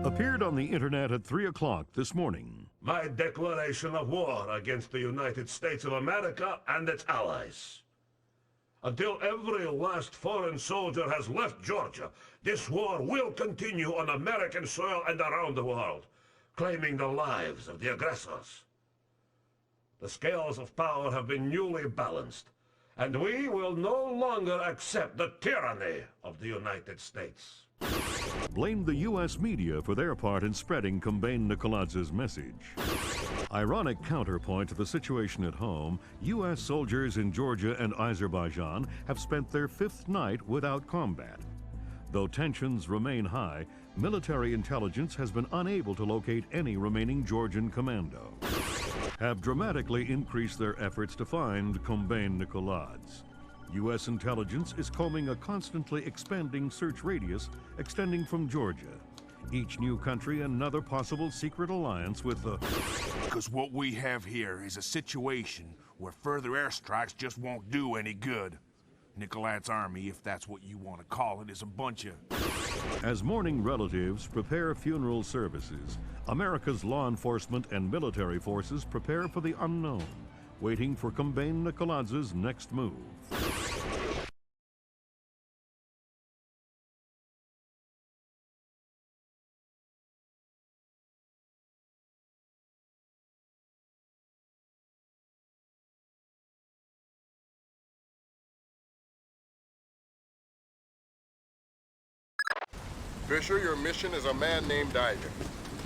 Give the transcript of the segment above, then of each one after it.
Appeared on the internet at 3 o'clock this morning. My declaration of war against the United States of America and its allies. Until every last foreign soldier has left Georgia, this war will continue on American soil and around the world, claiming the lives of the aggressors. The scales of power have been newly balanced, and we will no longer accept the tyranny of the United States. Blamed the U.S. media for their part in spreading Kombain Nikoladz's message. Ironic counterpoint to the situation at home, U.S. soldiers in Georgia and Azerbaijan have spent their 5th night without combat. Though tensions remain high, military intelligence has been unable to locate any remaining Georgian commando. Have dramatically increased their efforts to find Kombain Nikoladze. U.S. intelligence is combing a constantly expanding search radius extending from Georgia. Each new country another possible secret alliance with the... Because what we have here is a situation where further airstrikes just won't do any good. Nikoladze's army, if that's what you want to call it, is a bunch of... As mourning relatives prepare funeral services, America's law enforcement and military forces prepare for the unknown, waiting for Kombain Nikoladze's next move. Fisher, your mission is a man named Ivan.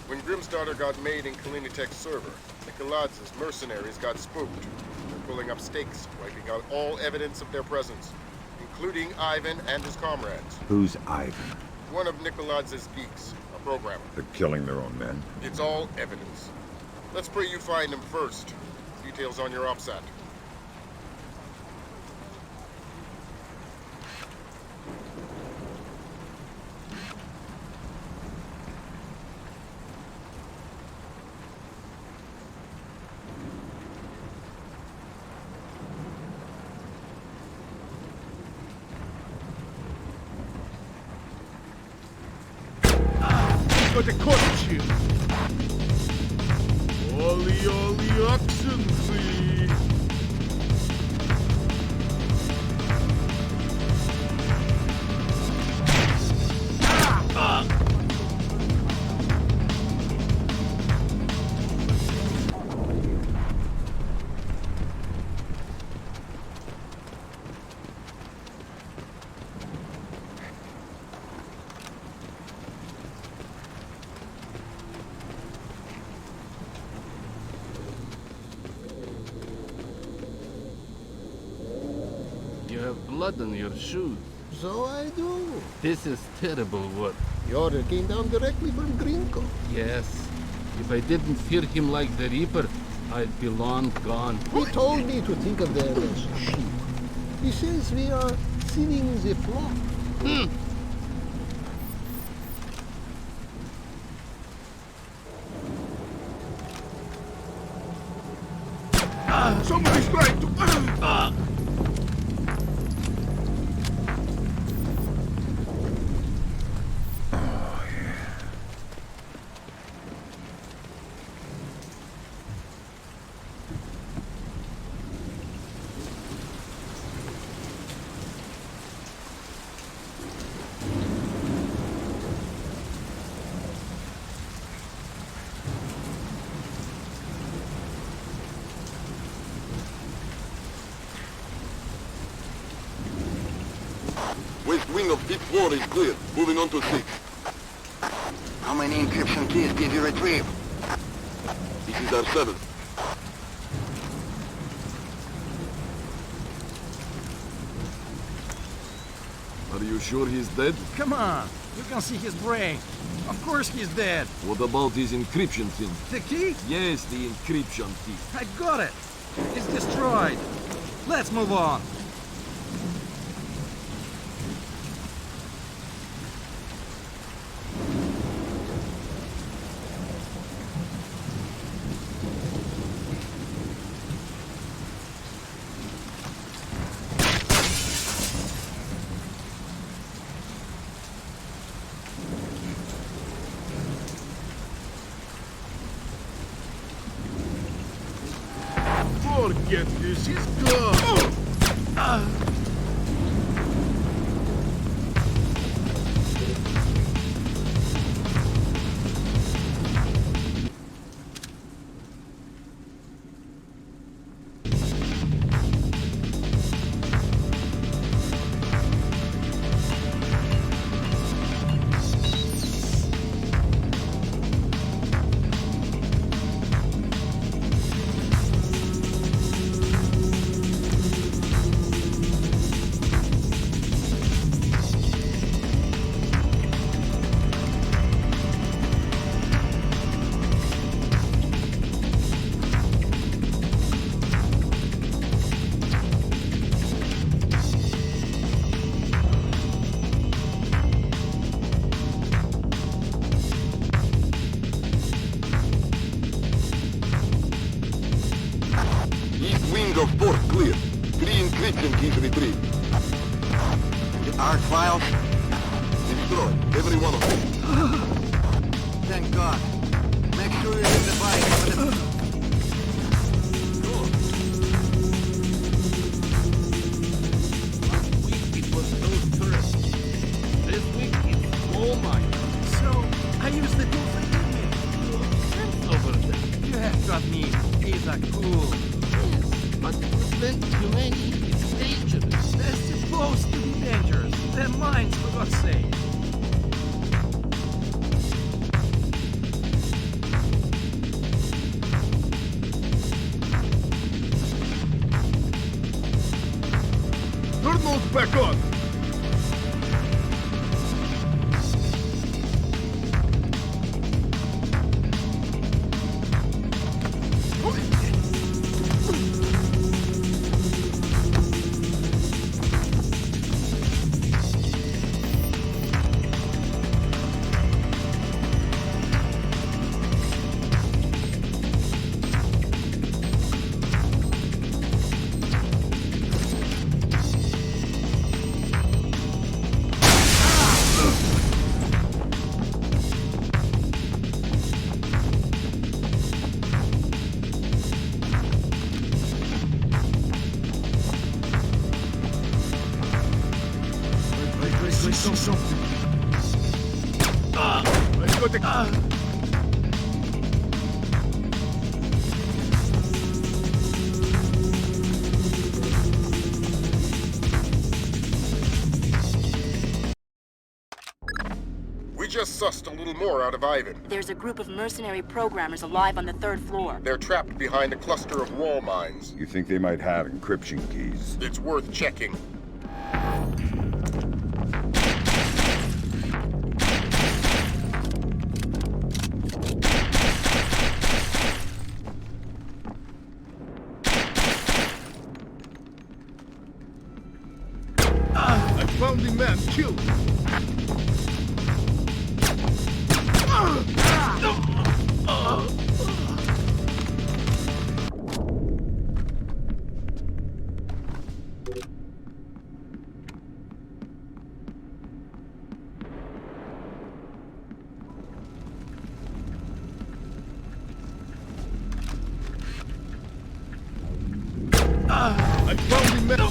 When Grimstarter got made in Kalinatek's server, Nikoladze's mercenaries got spooked. They're pulling up stakes, wiping out all evidence of their presence, including Ivan and his comrades. Who's Ivan? One of Nikoladze's geeks, a programmer. They're killing their own men. It's all evidence. Let's pray you find him first. Details on your OPSAT. Got a caught you. Ollie action, see. You have blood on your shoes. So I do. This is terrible work. The order came down directly from Gringo. Yes. If I didn't fear him like the Reaper, I'd be long gone. He told me to think of them as sheep. He says we are thinning the flock. Somebody's trying to... West wing of pit 4 is clear. Moving on to 6. How many encryption keys did you retrieve? This is our 7th. Are you sure he's dead? Come on. You can see his brain. Of course he's dead. What about his encryption thing? The key? Yes, the encryption key. I got it. It's destroyed. Let's move on. get this is good. Of port clear. 3 encryption keys retrieved. The ARC files? Destroyed. Every one of them. Thank God. Make sure you're in the bike. Last week it was those tourists. This week it's all mine. So, I use the tool for Friends over there. You have got me. These are cool. But to prevent humanity, it's dangerous. They're supposed to be dangerous. They're mine, for God's sake. Turn those back on! We just sussed a little more out of Ivan. There's a group of mercenary programmers alive on the 3rd floor. They're trapped behind a cluster of wall mines. You think they might have encryption keys? It's worth checking. I found the man killed. I found the man.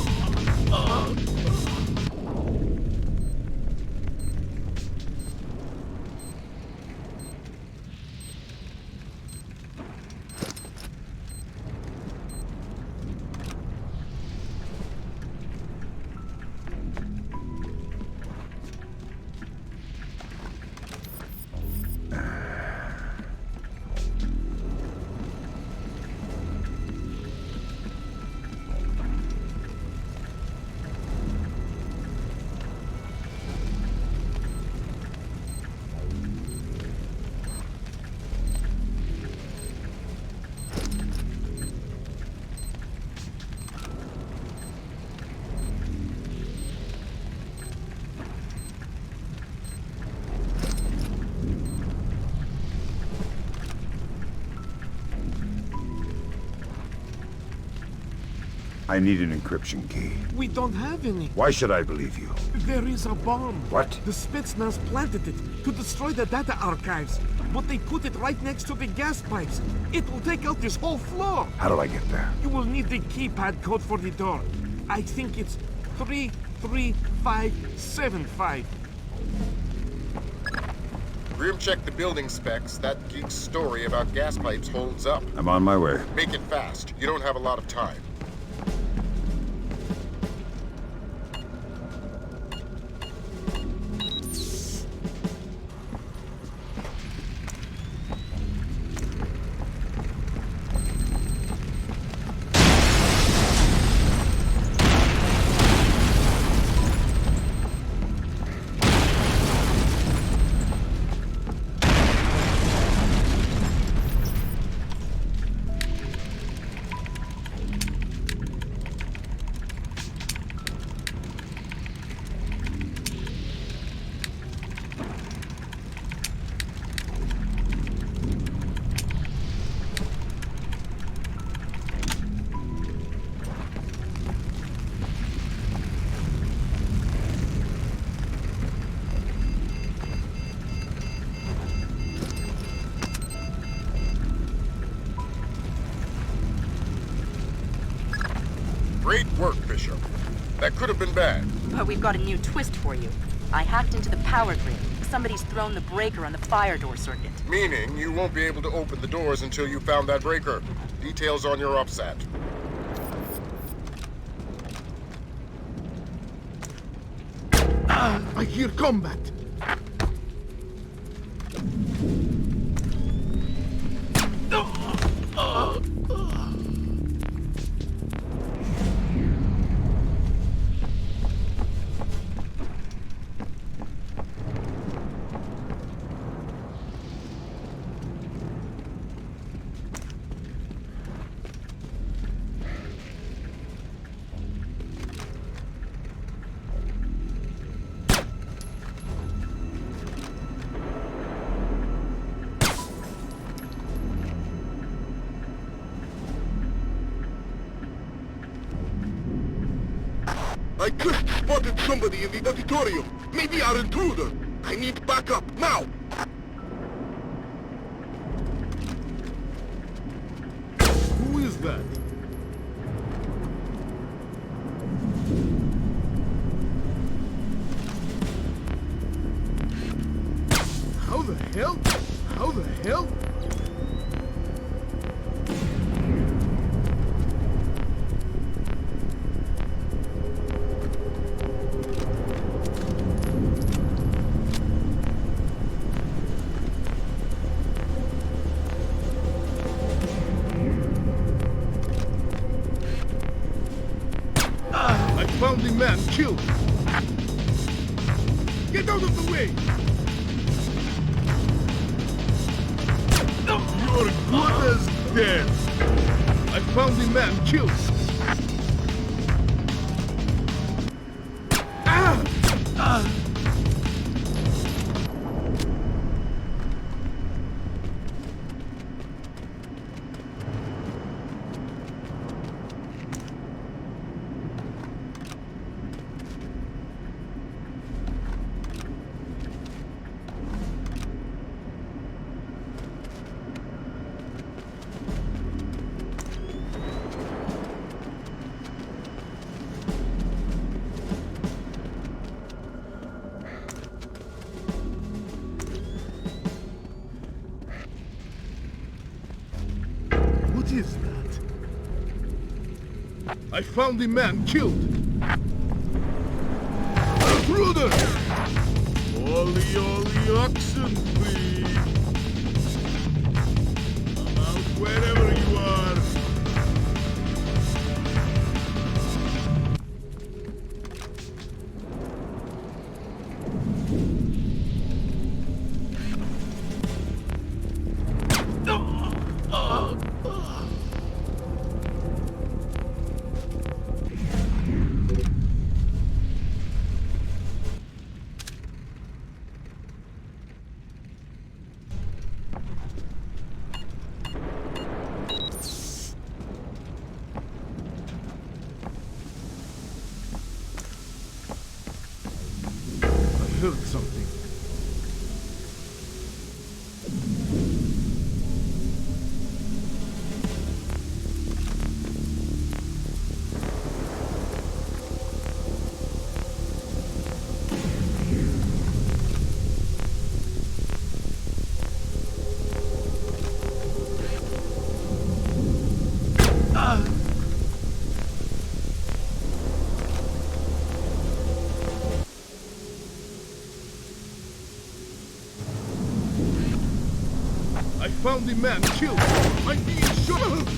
I need an encryption key. We don't have any. Why should I believe you? There is a bomb. What? The Spetsnaz planted it to destroy the data archives. but they put it right next to the gas pipes. It will take out this whole floor. How do I get there? You will need the keypad code for the door. I think it's 33575. Grim checked the building specs. That geek's story about gas pipes holds up. I'm on my way. Make it fast. You don't have a lot of time. Great work, Bishop. That could have been bad. But we've got a new twist for you. I hacked into the power grid. Somebody's thrown the breaker on the fire door circuit. Meaning you won't be able to open the doors until you found that breaker. Details on your OPSAT. I hear combat. I just spotted somebody in the auditorium. Maybe our intruder. I need backup now. Who is that? How the hell? How the hell? Found the man killed. Get out of the way. You're good as dead. I found the man killed. What is that? I found the man killed. Intruder! Ollie oxen, please. I'm out wherever you are. I heard something. found the man killed. I'm being shot.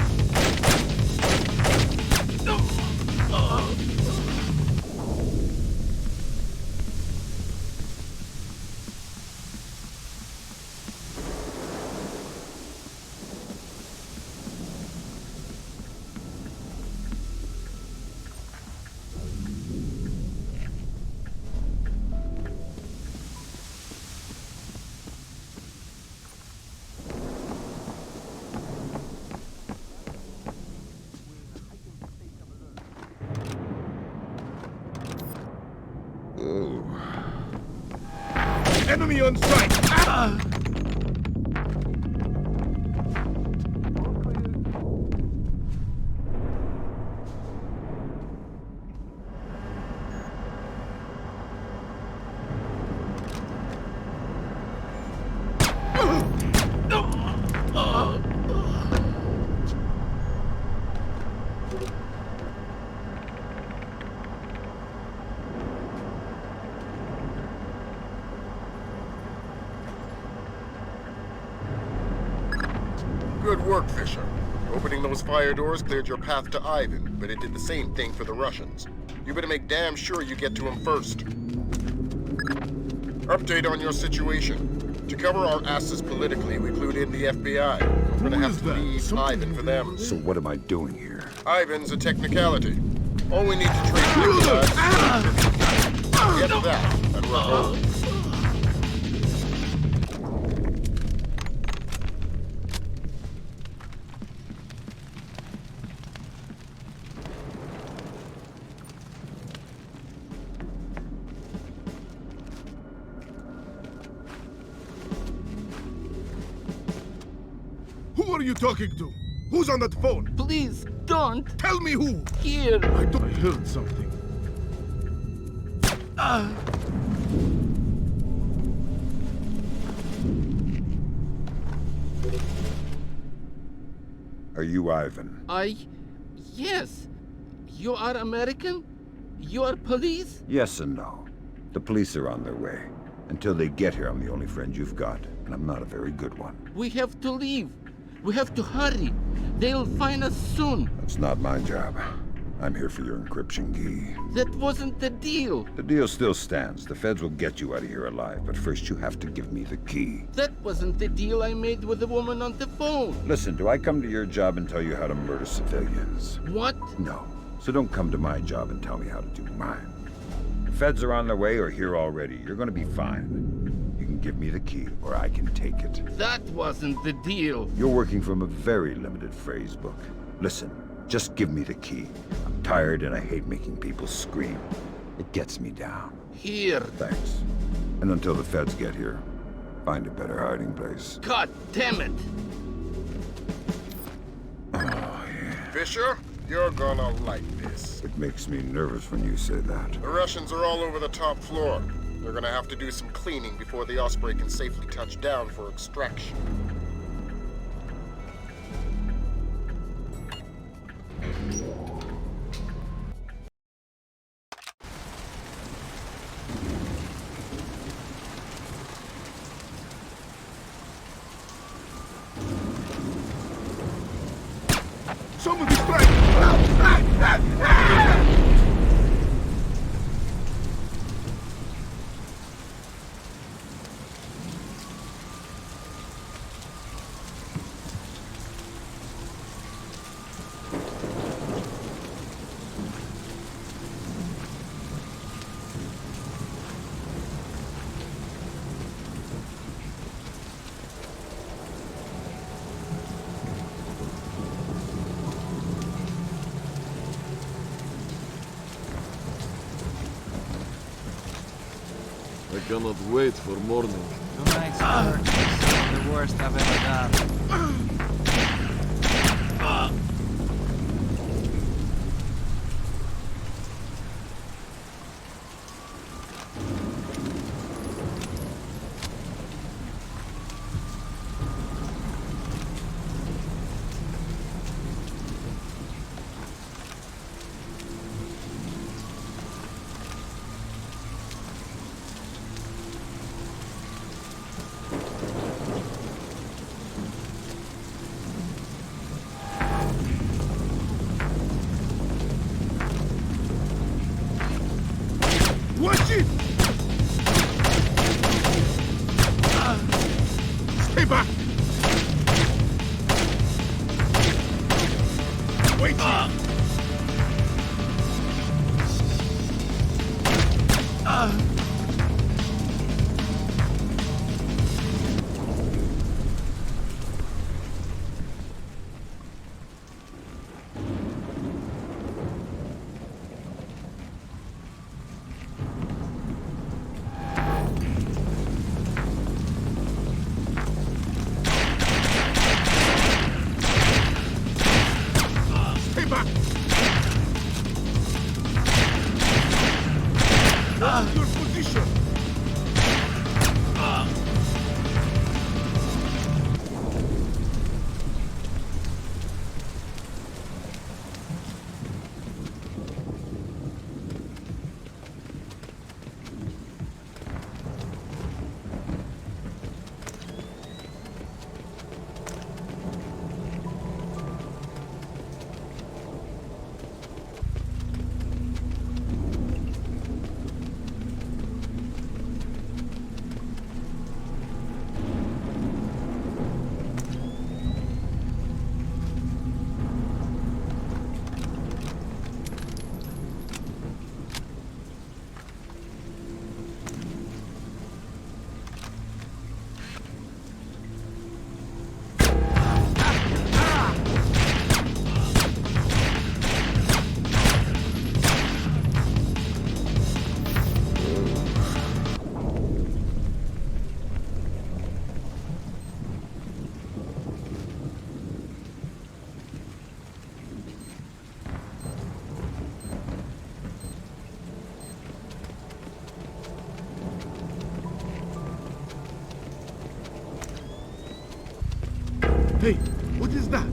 Enemy on sight! Good work, Fisher. Opening those fire doors cleared your path to Ivan, but it did the same thing for the Russians. You better make damn sure you get to him first. Update on your situation. To cover our asses politically, we clued in the FBI. We're gonna have to leave Ivan for them. So what am I doing here? Ivan's a technicality. All we need to trace Nikolai. Get that, and we're home. Who are you talking to? Who's on that phone? Please, don't. Tell me who. Here. I heard something. Are you Ivan? Yes. You are American? You are police? Yes and no. The police are on their way. Until they get here, I'm the only friend you've got, and I'm not a very good one. We have to leave. We have to hurry. They'll find us soon. That's not my job. I'm here for your encryption key. That wasn't the deal. The deal still stands. The feds will get you out of here alive, but first you have to give me the key. That wasn't the deal I made with the woman on the phone. Listen, do I come to your job and tell you how to murder civilians? What? No. So don't come to my job and tell me how to do mine. The feds are on their way or here already. You're gonna be fine. You can give me the key, or I can take it. That wasn't the deal. You're working from a very limited phrase book. Listen, just give me the key. I'm tired and I hate making people scream. It gets me down. Here. Thanks. And until the feds get here, find a better hiding place. God damn it! Oh, yeah. Fisher, you're gonna like this. It makes me nervous when you say that. The Russians are all over the top floor. They're gonna have to do some cleaning before the Osprey can safely touch down for extraction. Someone distract! I cannot wait for morning. Tonight's work is the worst I've ever done. Shit! Stay back! Wait here! Stay back! Hold your position! Hey, what is that?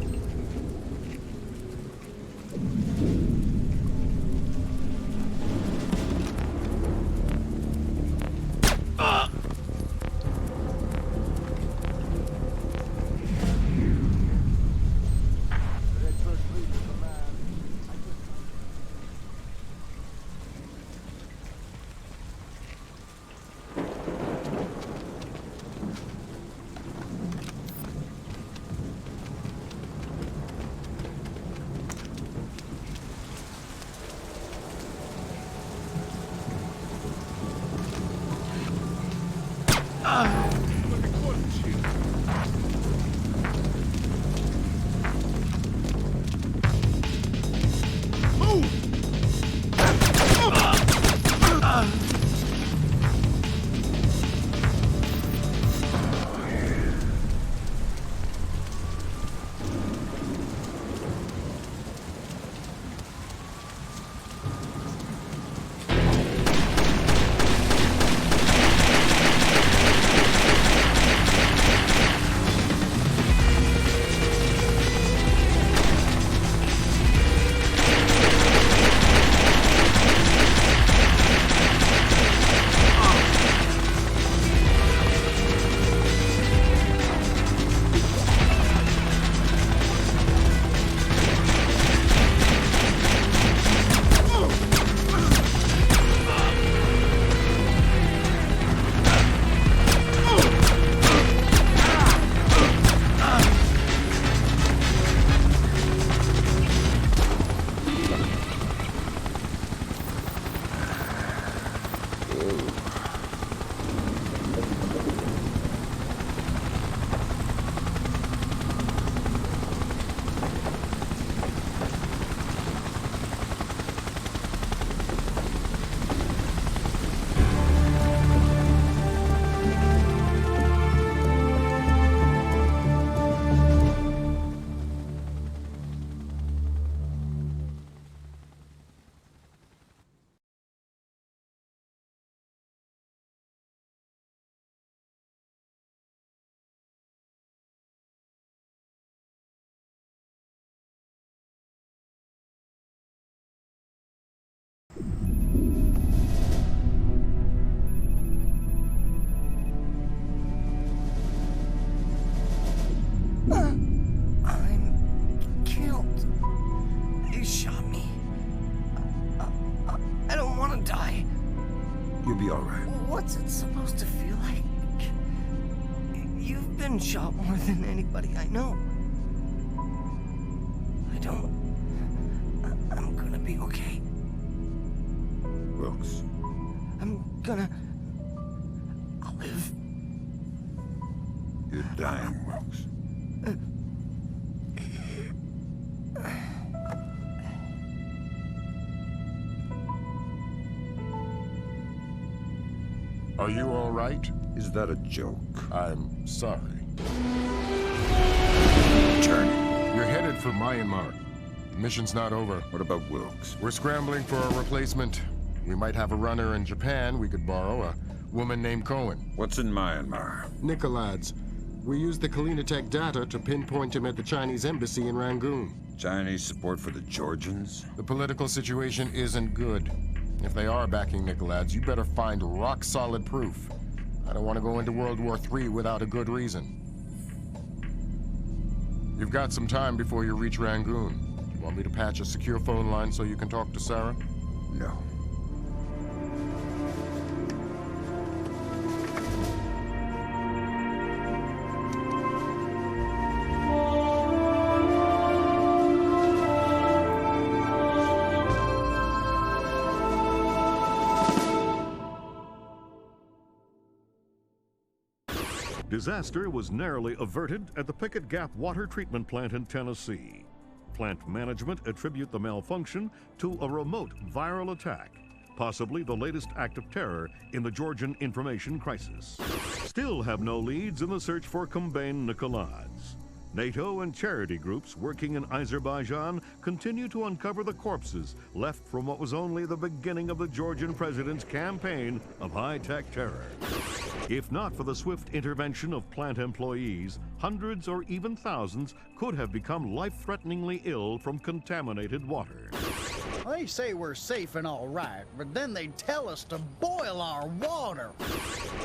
be all right. What's it supposed to feel like? You've been shot more than anybody I know. I'm gonna be okay. Wilkes. I'll live. You're dying, Wilkes. Are you all right? Is that a joke? I'm sorry. Journey. You're headed for Myanmar. The mission's not over. What about Wilkes? We're scrambling for a replacement. We might have a runner in Japan we could borrow, a woman named Cohen. What's in Myanmar? Nikolads. We used the Kalinatek data to pinpoint him at the Chinese embassy in Rangoon. Chinese support for the Georgians? The political situation isn't good. If they are backing Nikolads, you better find rock-solid proof. I don't want to go into World War III without a good reason. You've got some time before you reach Rangoon. Want me to patch a secure phone line so you can talk to Sarah? No. Disaster was narrowly averted at the Pickett Gap water treatment plant in Tennessee. Plant management attribute the malfunction to a remote viral attack, possibly the latest act of terror in the Georgian information crisis. Still have no leads in the search for Kombain Nikolads. NATO and charity groups working in Azerbaijan continue to uncover the corpses left from what was only the beginning of the Georgian president's campaign of high-tech terror. If not for the swift intervention of plant employees, hundreds or even thousands could have become life-threateningly ill from contaminated water. They say we're safe and all right, but then they tell us to boil our water.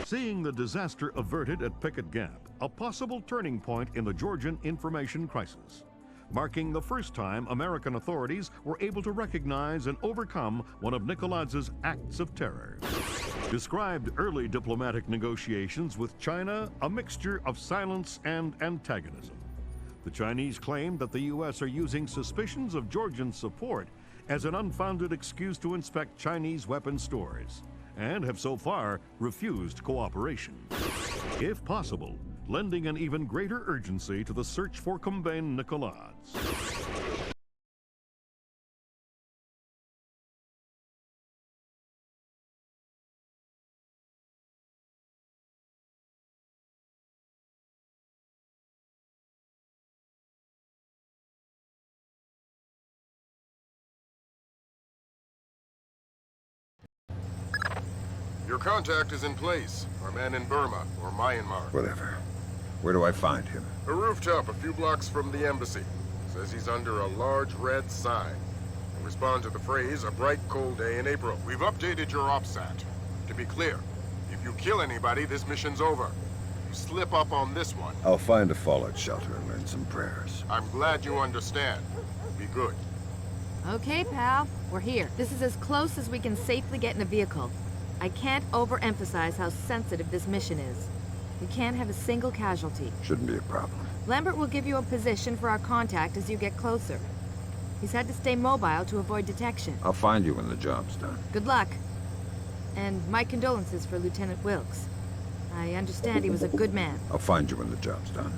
Seeing the disaster averted at Pickett Gap, a possible turning point in the Georgian information crisis, marking the first time American authorities were able to recognize and overcome one of Nikolads' acts of terror. Described early diplomatic negotiations with China a mixture of silence and antagonism. The Chinese claimed that the U.S. are using suspicions of Georgian support as an unfounded excuse to inspect Chinese weapon stores, and have so far refused cooperation. If possible, lending an even greater urgency to the search for Kombain Nikolads. Your contact is in place. Our man in Burma, or Myanmar. Whatever. Where do I find him? A rooftop a few blocks from the embassy. Says he's under a large red sign. In response to the phrase, a bright cold day in April. We've updated your OPSAT. To be clear, if you kill anybody, this mission's over. You slip up on this one. I'll find a fallout shelter and learn some prayers. I'm glad you understand. Be good. Okay, pal. We're here. This is as close as we can safely get in a vehicle. I can't overemphasize how sensitive this mission is. We can't have a single casualty. Shouldn't be a problem. Lambert will give you a position for our contact as you get closer. He's had to stay mobile to avoid detection. I'll find you when the job's done. Good luck. And my condolences for Lieutenant Wilkes. I understand he was a good man. I'll find you when the job's done.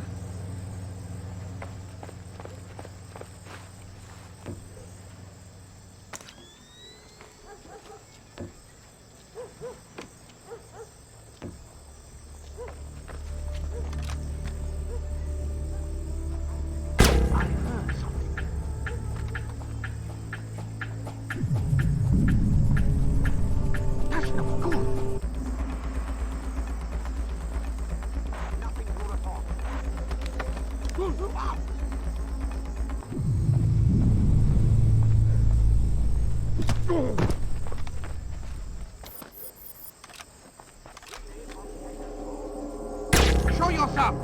Show yourself!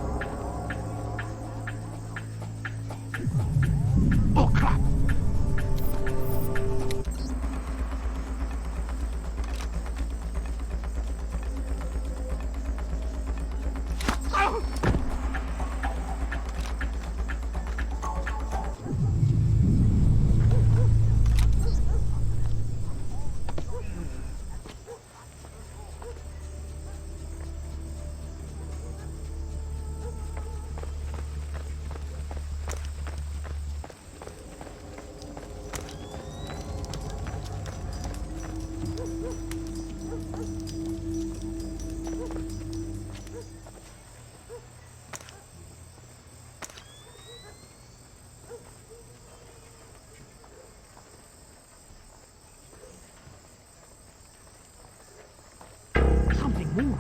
Oh, crap! Move.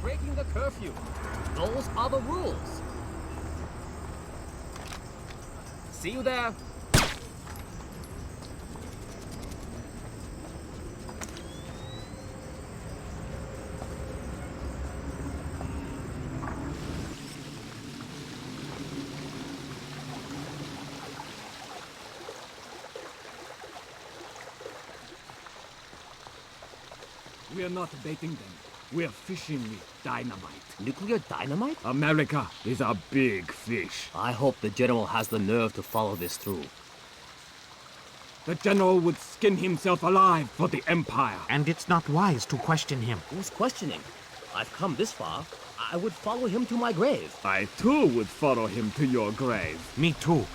Breaking the curfew. Those are the rules. See you there. We are not baiting them. We're fishing with dynamite. Nuclear dynamite? America is a big fish. I hope the General has the nerve to follow this through. The General would skin himself alive for the Empire. And it's not wise to question him. Who's questioning? I've come this far. I would follow him to my grave. I too would follow him to your grave. Me too.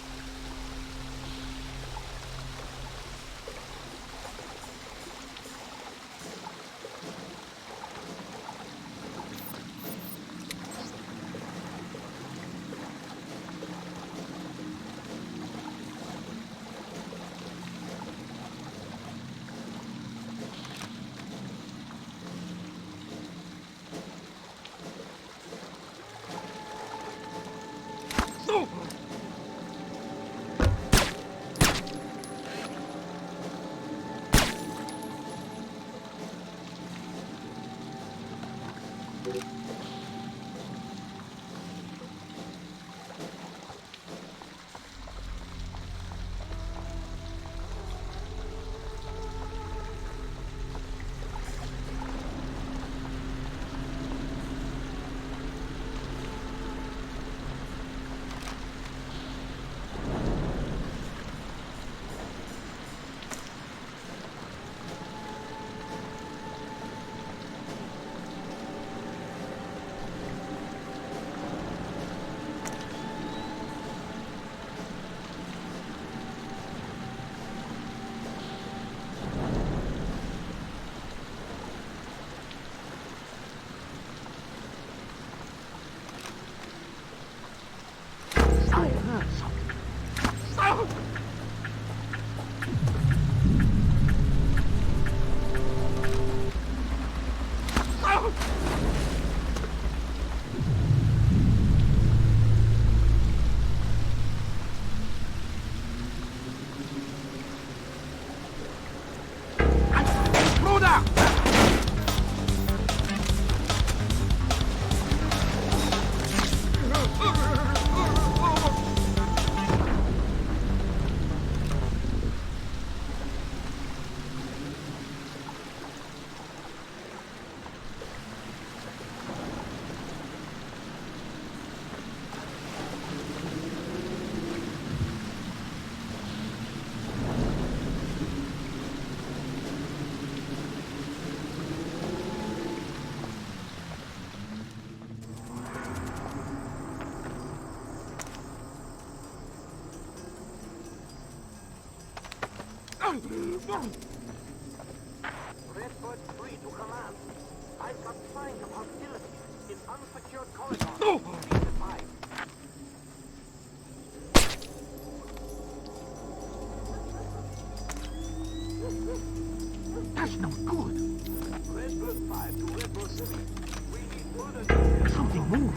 Redbird 3 to command. I've got signs of hostility in unsecured corridors. Be advised. That's not good. Redbird 5 to Redbird 3. We need further... Something moved.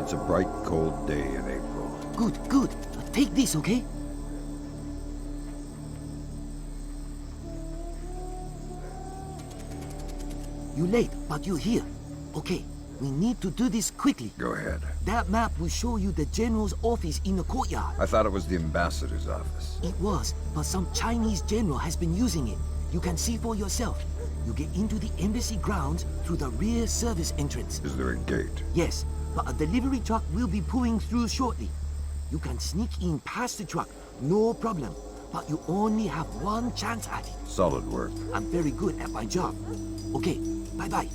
It's a bright, cold day in April. Good, good. Take this, okay? You're late, but you're here. Okay, we need to do this quickly. Go ahead. That map will show you the general's office in the courtyard. I thought it was the ambassador's office. It was, but some Chinese general has been using it. You can see for yourself. You get into the embassy grounds through the rear service entrance. Is there a gate? Yes, but a delivery truck will be pulling through shortly. You can sneak in past the truck, no problem. But you only have one chance at it. Solid work. I'm very good at my job. Okay, bye-bye.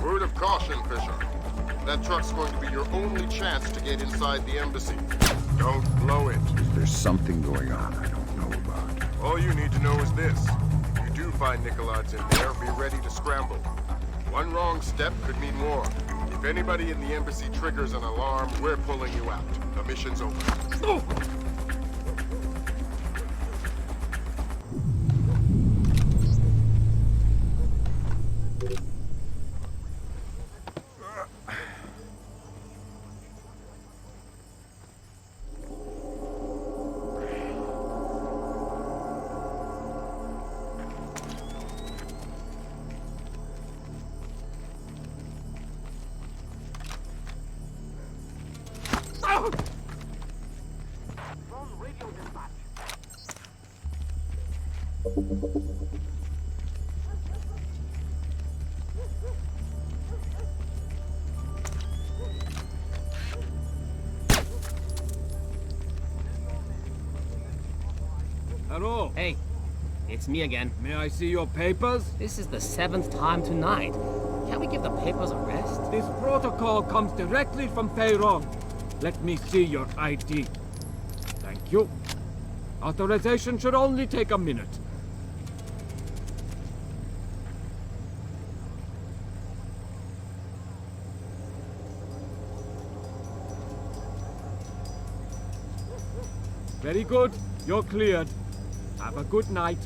Word of caution, Fisher. That truck's going to be your only chance to get inside the embassy. Don't blow it. There's something going on I don't know about. All you need to know is this. If you do find Nicolaides in there, be ready to scramble. One wrong step could mean war. If anybody in the embassy triggers an alarm, we're pulling you out. The mission's over. Hello. Hey, it's me again. May I see your papers? This is the 7th time tonight. Can't we give the papers a rest? This protocol comes directly from Feirong. Let me see your ID. Thank you. Authorization should only take a minute. Very good. You're cleared. Have a good night.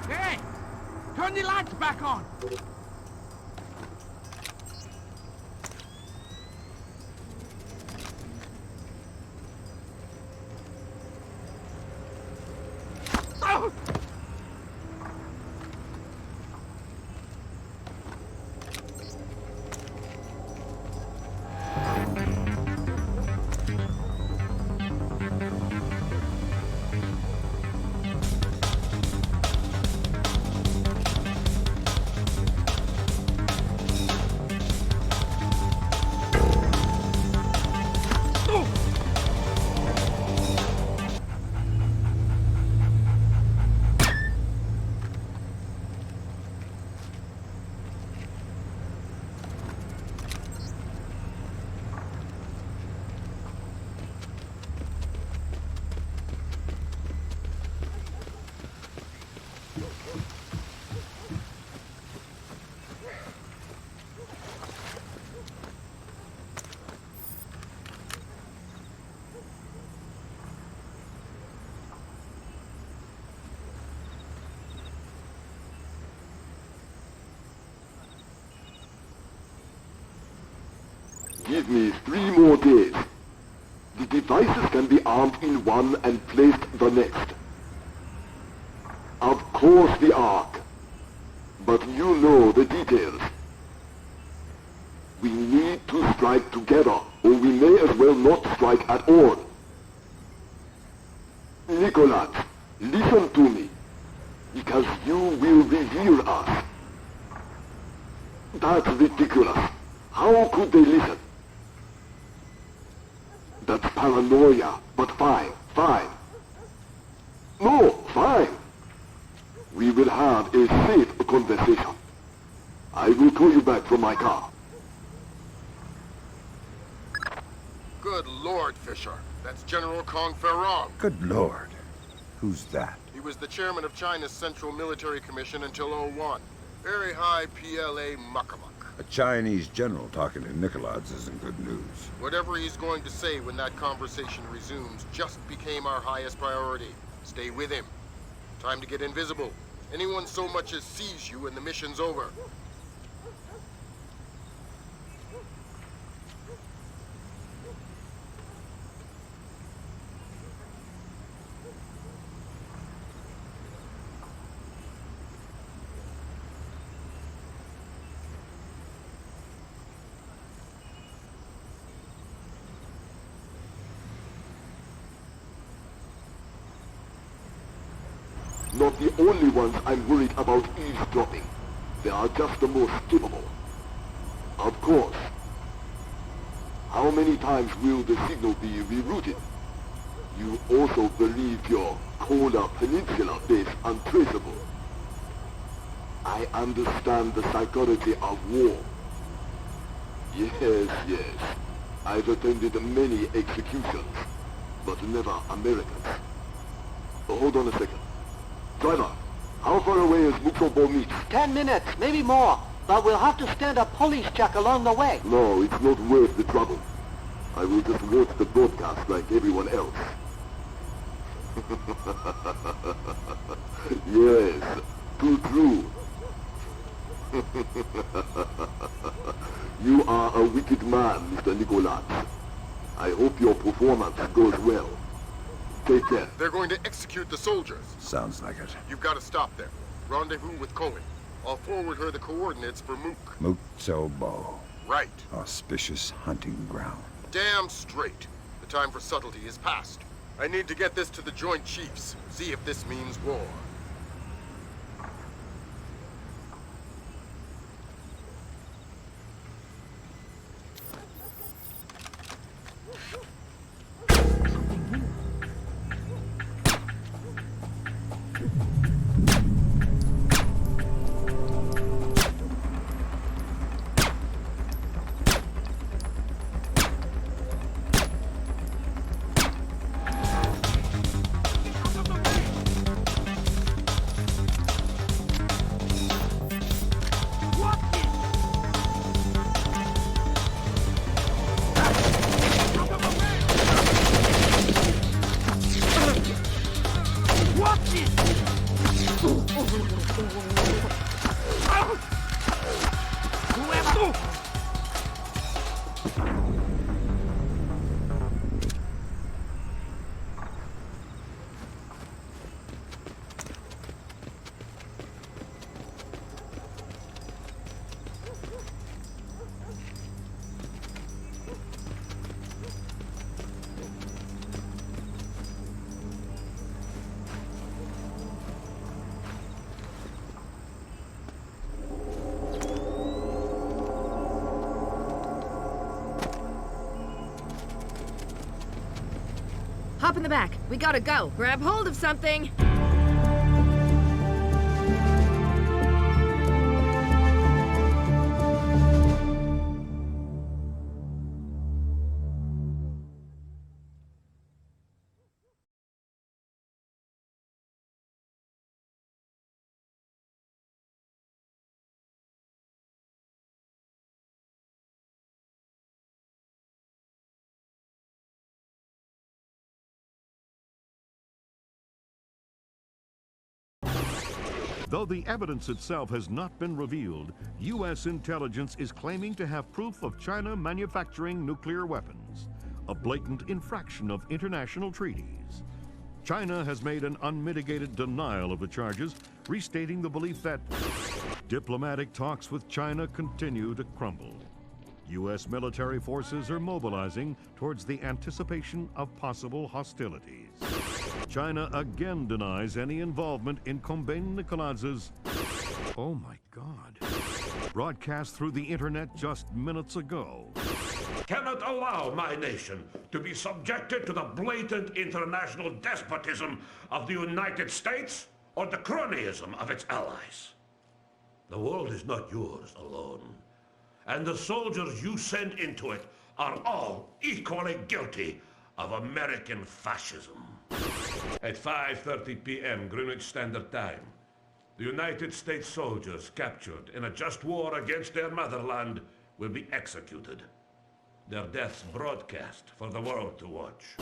Hey! Turn the lights back on! Give me 3 more days. The devices can be armed in one and placed the next. Of course the Ark. But you know the details. We need to strike together, or we may as well not strike at all. Nicholas, listen to me, because you will reveal us. That's ridiculous. How could they listen? That's paranoia, but fine, fine. No, fine. We will have a safe conversation. I will call you back from my car. Good Lord, Fisher. That's General Kong Ferrong. Good Lord. Who's that? He was the chairman of China's Central Military Commission until '01. Very high PLA muckamuck. A Chinese general talking to Nicolaids isn't good news. Whatever he's going to say when that conversation resumes just became our highest priority. Stay with him. Time to get invisible. Anyone so much as sees you and the mission's over. Not the only ones I'm worried about eavesdropping. They are just the most capable. Of course. How many times will the signal be rerouted? You also believe your Kola Peninsula base untraceable. I understand the psychology of war. Yes, yes. I've attended many executions, but never Americans. Hold on a second. Driver, how far away is Muksobo meet? 10 minutes, maybe more. But we'll have to stand a police check along the way. No, it's not worth the trouble. I will just watch the broadcast like everyone else. Yes, too true. You are a wicked man, Mr. Nicholas. I hope your performance goes well. Take care. They're going to execute the soldiers. Sounds like it. You've got to stop there. Rendezvous with Cohen. I'll forward her the coordinates for Mook. Muksobo. Right. Auspicious hunting ground. Damn straight. The time for subtlety is past. I need to get this to the Joint Chiefs. See if this means war. Hop in the back. We gotta go. Grab hold of something. Though the evidence itself has not been revealed, U.S. intelligence is claiming to have proof of China manufacturing nuclear weapons, a blatant infraction of international treaties. China has made an unmitigated denial of the charges, restating the belief that diplomatic talks with China continue to crumble. U.S. military forces are mobilizing towards the anticipation of possible hostilities. China again denies any involvement in Combain Nicoladz's, oh my God, broadcast through the internet just minutes ago. Cannot allow my nation to be subjected to the blatant international despotism of the United States or the cronyism of its allies. The world is not yours alone, and the soldiers you send into it are all equally guilty of American fascism. At 5:30 p.m. Greenwich Standard Time, the United States soldiers captured in a just war against their motherland will be executed. Their deaths broadcast for the world to watch.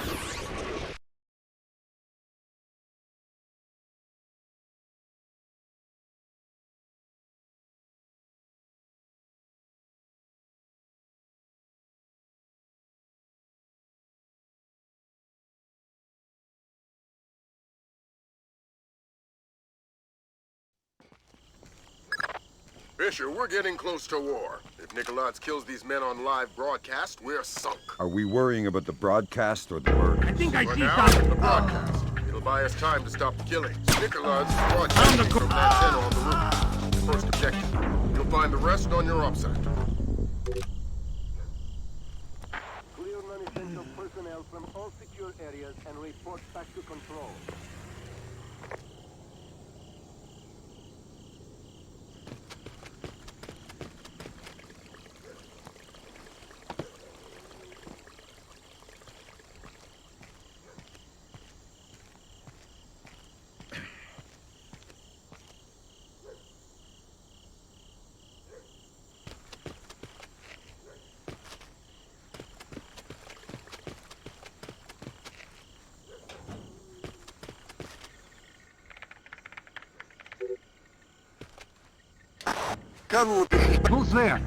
Fisher, we're getting close to war. If Nicoladzes kills these men on live broadcast, we're sunk. Are we worrying about the broadcast or the murder? I think I see something. The broadcast. It'll buy us time to stop the killings. Nicoladzes broadcasting from that center on the roof. First objective. You'll find the rest on your upside. Clear non-essential personnel from all secure areas and report back to control. Who's there?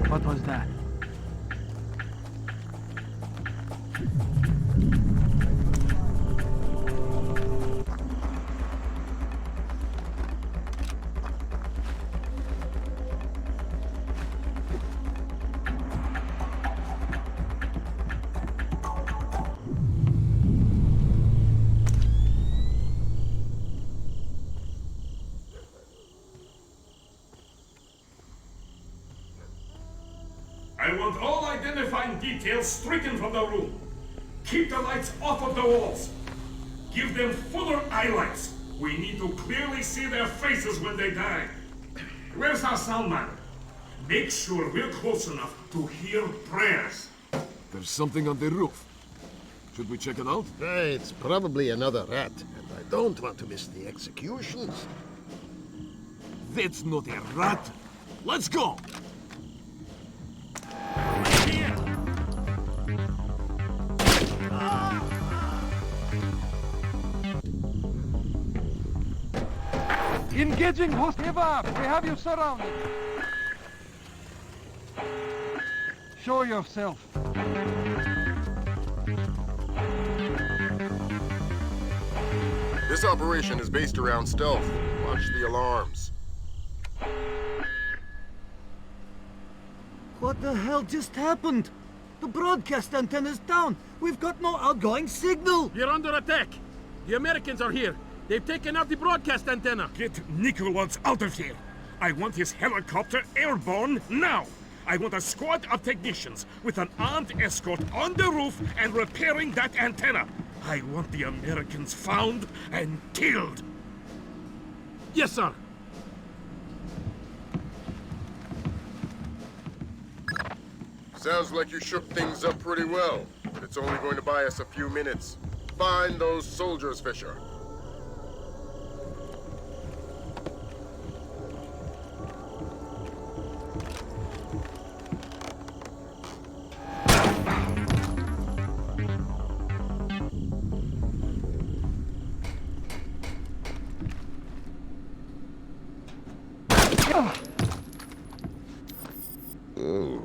What was that? identifying details stricken from the room. Keep the lights off of the walls. Give them fuller highlights. We need to clearly see their faces when they die. Where's our sound man? Make sure we're close enough to hear prayers. There's something on the roof. Should we check it out? It's probably another rat, and I don't want to miss the executions. That's not a rat. Let's go! Here! Engaging host Eva! We have you surrounded! Show yourself. This operation is based around stealth. Watch the alarms. What the hell just happened? The broadcast antenna's down. We've got no outgoing signal. We're under attack. The Americans are here. They've taken out the broadcast antenna. Get Nicholas out of here. I want his helicopter airborne now. I want a squad of technicians with an armed escort on the roof and repairing that antenna. I want the Americans found and killed. Yes, sir. Sounds like you shook things up pretty well, but it's only going to buy us a few minutes. Find those soldiers, Fisher. Ooh.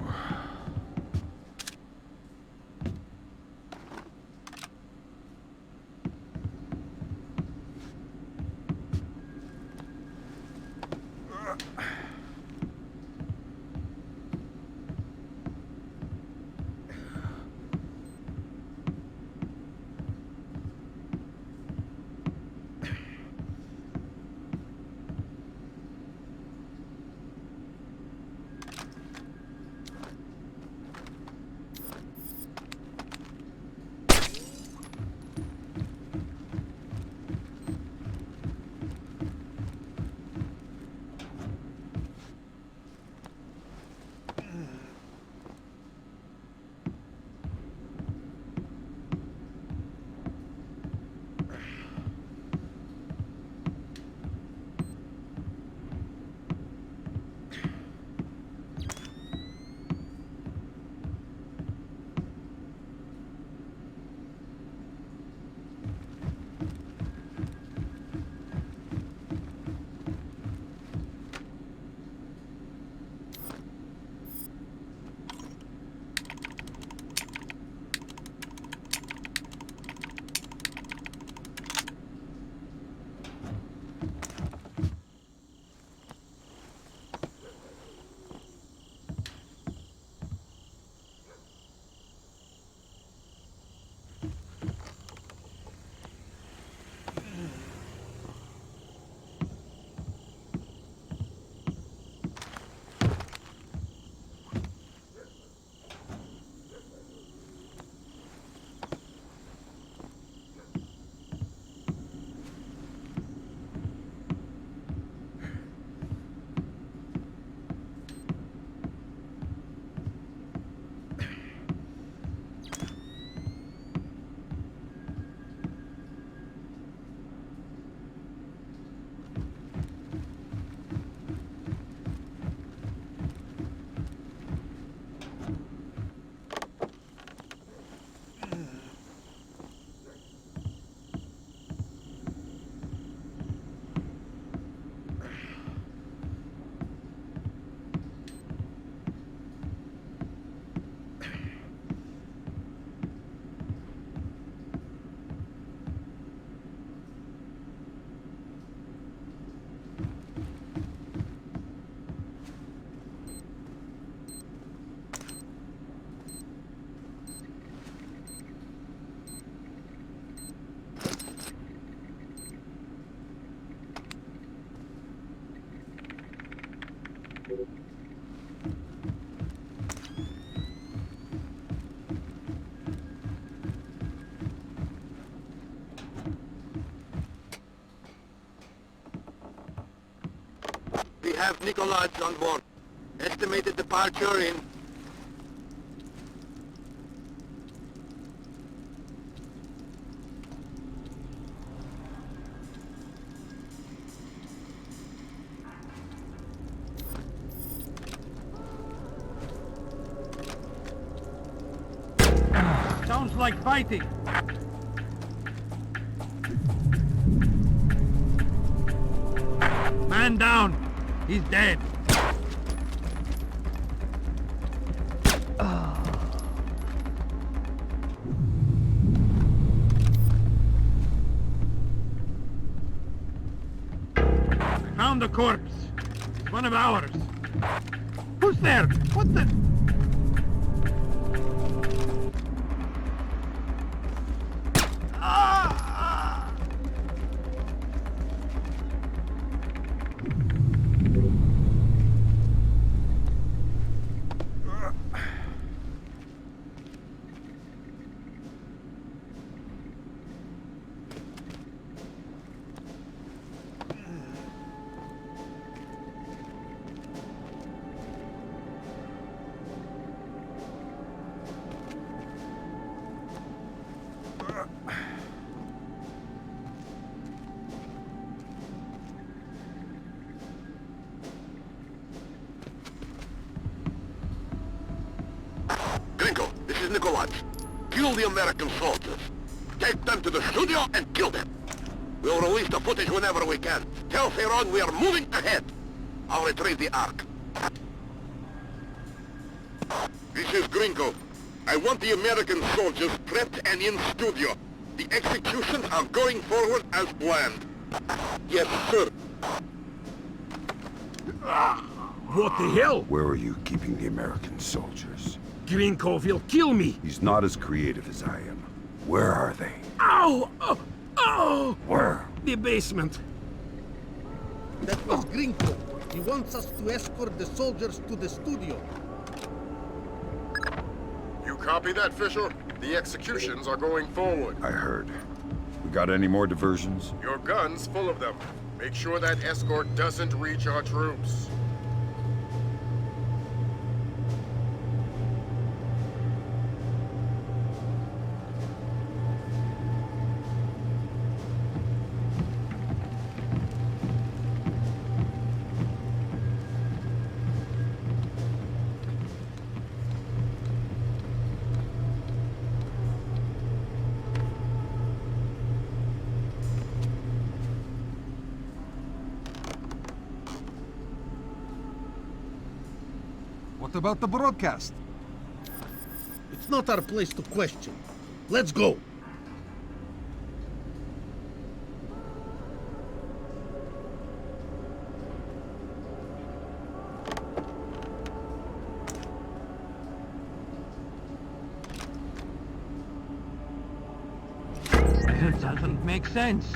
have Nikolai's on board. Estimated departure in... Sounds like fighting. Man down. He's dead. Found the corpse. It's one of ours. Who's there? What the... Gringo, this is Nikolai. Kill the American soldiers. Take them to the studio and kill them. We'll release the footage whenever we can. Tell Theron we are moving ahead. I'll retrieve the Ark. This is Gringo. I want the American soldiers prepped and in studio. The executions are going forward as planned. Yes, sir. What the hell? Where are you keeping the American soldiers? Gringo will kill me. He's not as creative as I am. Where are they? Ow! Oh! Oh! Where? The basement. That was Gringo. He wants us to escort the soldiers to the studio. You copy that, Fisher? The executions are going forward. I heard. We got any more diversions? Your gun's full of them. Make sure that escort doesn't reach our troops. What about the broadcast? It's not our place to question. Let's go. It doesn't make sense.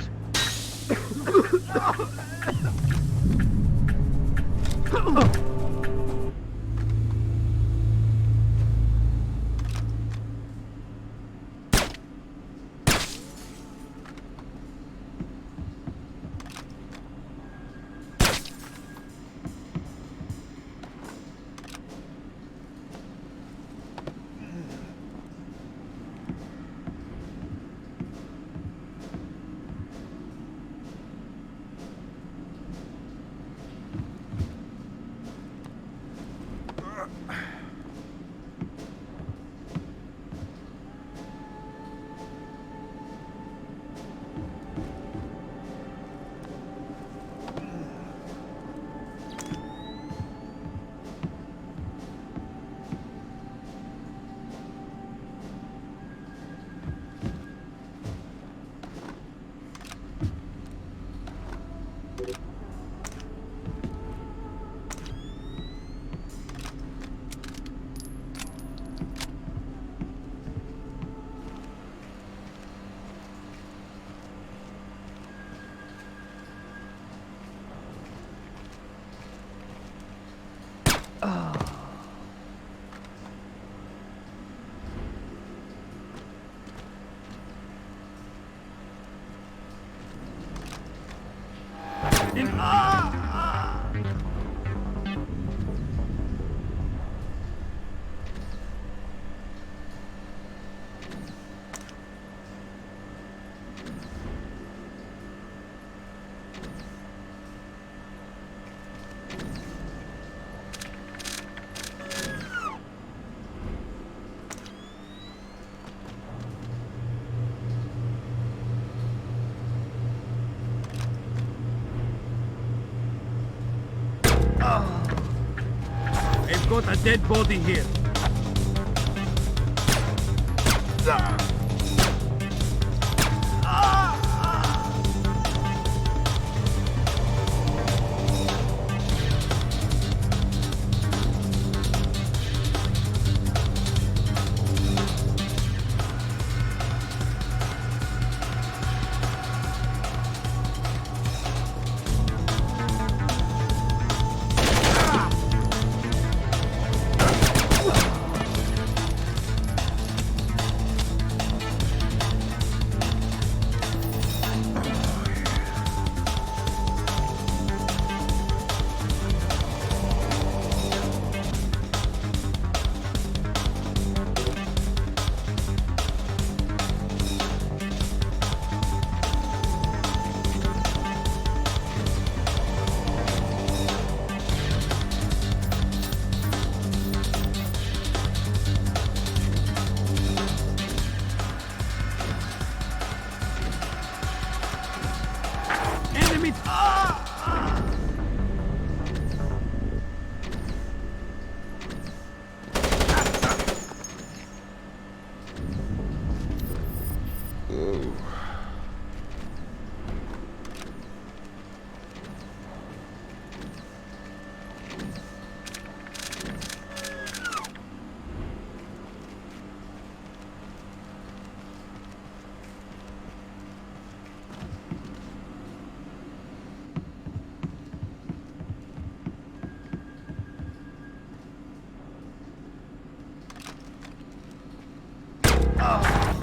They've got a dead body here.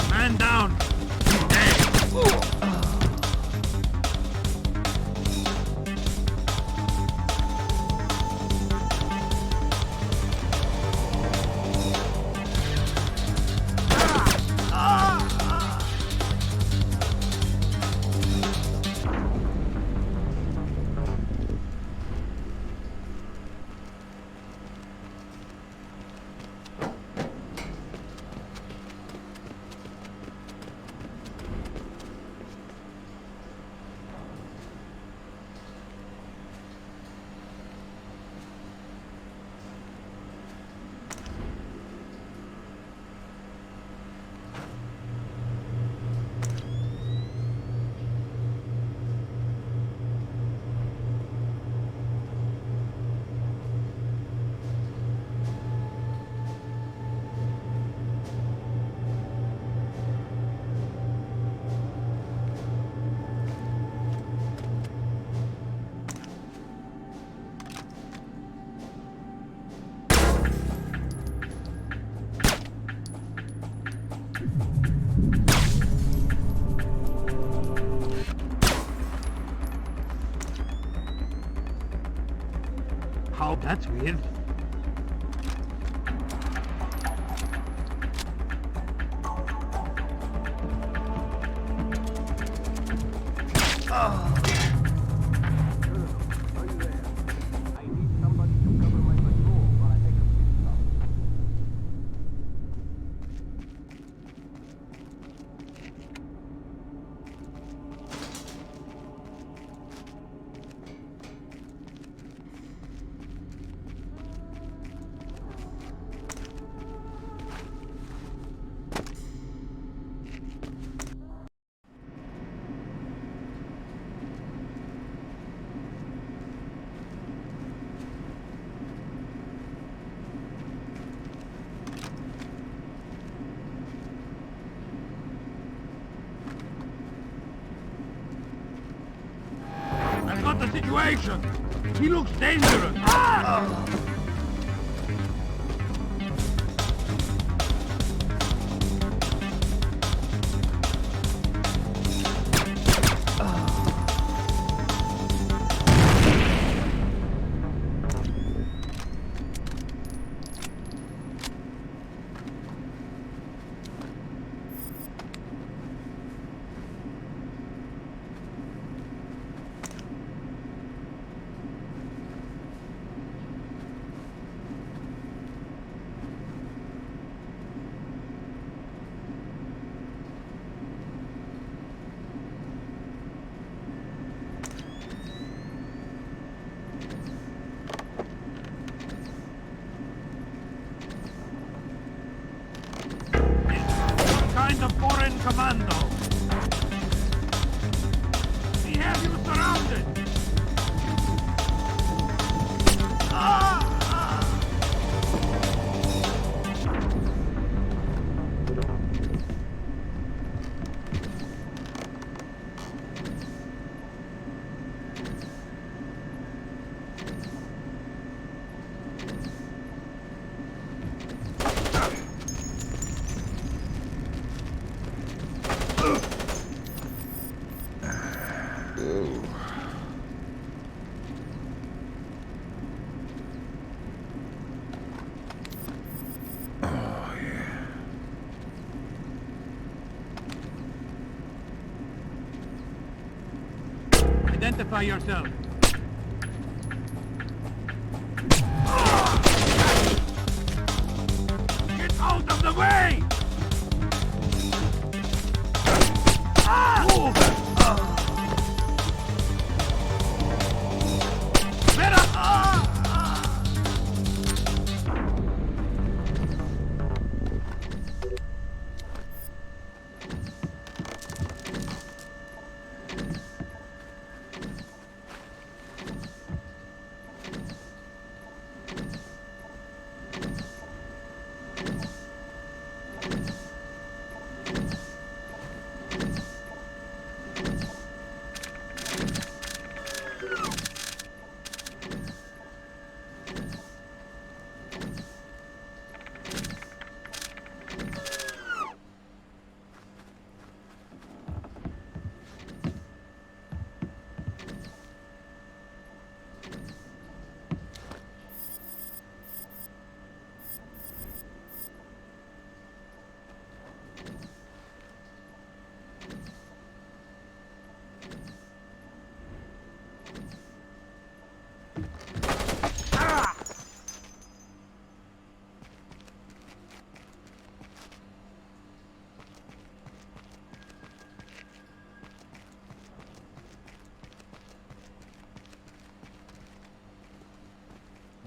Man down! He's dead! How? That's weird. That's not the situation! He looks dangerous! Identify yourself. Get out of the way!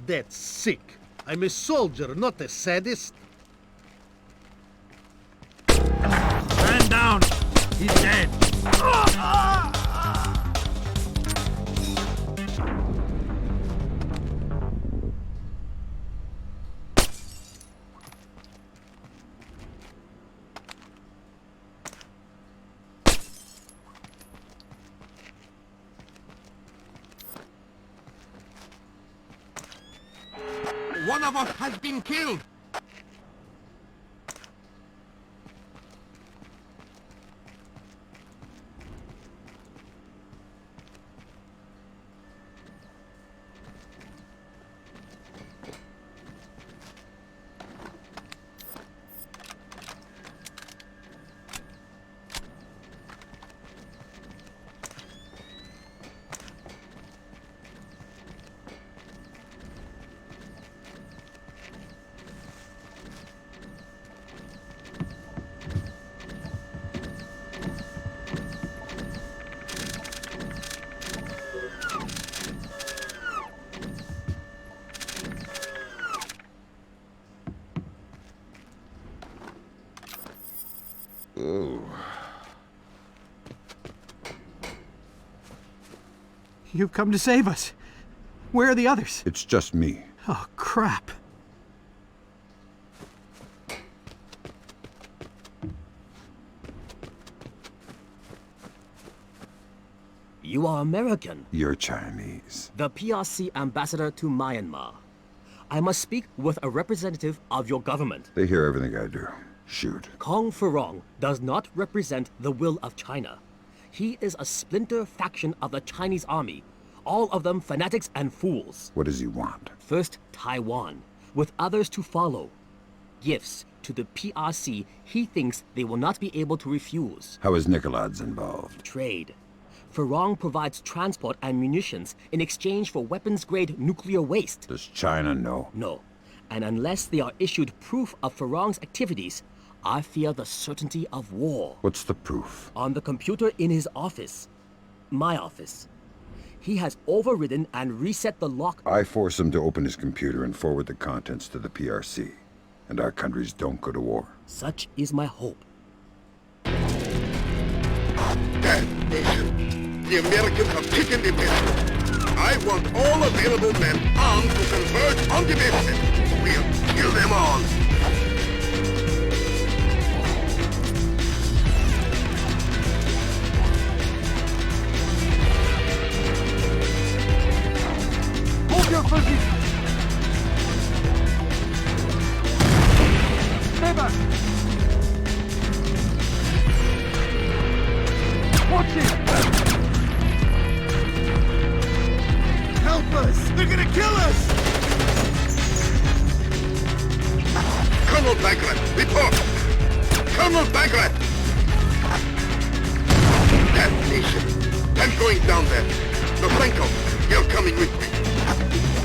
That's sick. I'm a soldier, not a sadist. Man down! He's dead! One of us has been killed! You've come to save us. Where are the others? It's just me. Oh, crap. You are American. You're Chinese. The PRC ambassador to Myanmar. I must speak with a representative of your government. They hear everything I do. Shoot. Kong Furong does not represent the will of China. He is a splinter faction of the Chinese army, all of them fanatics and fools. What does he want? First, Taiwan, with others to follow. Gifts to the PRC he thinks they will not be able to refuse. How is Nicoladze involved? Trade. Furong provides transport and munitions in exchange for weapons-grade nuclear waste. Does China know? No. And unless they are issued proof of Furong's activities, I fear the certainty of war. What's the proof? On the computer in his office. My office. He has overridden and reset the lock. I force him to open his computer and forward the contents to the PRC. And our countries don't go to war. Such is my hope. That nation. The Americans have taken the mission. I want all available men armed to converge on the mission. We'll kill them all. Hold your position! Stay back! Watch it! Colonel Bagrat! Damnation! I'm going down there. Nofenko, you're coming with me.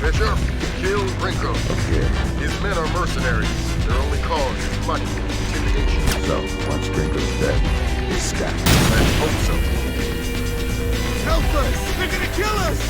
Fisher, kill Grinko. Okay. His men are mercenaries. Their only cause is money and intimidation. So, once Gringo's dead, they scatter. Let's hope so. Help us! They're gonna kill us!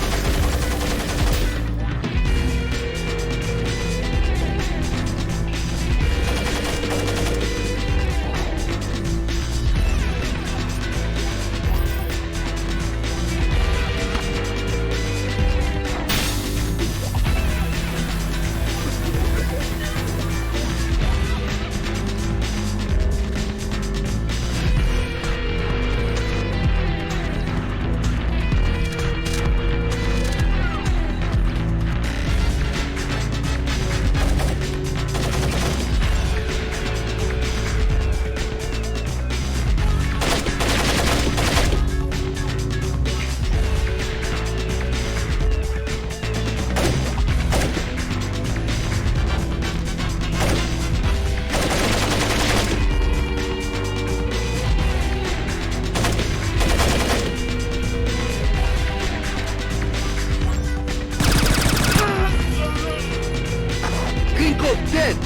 Grinko's dead!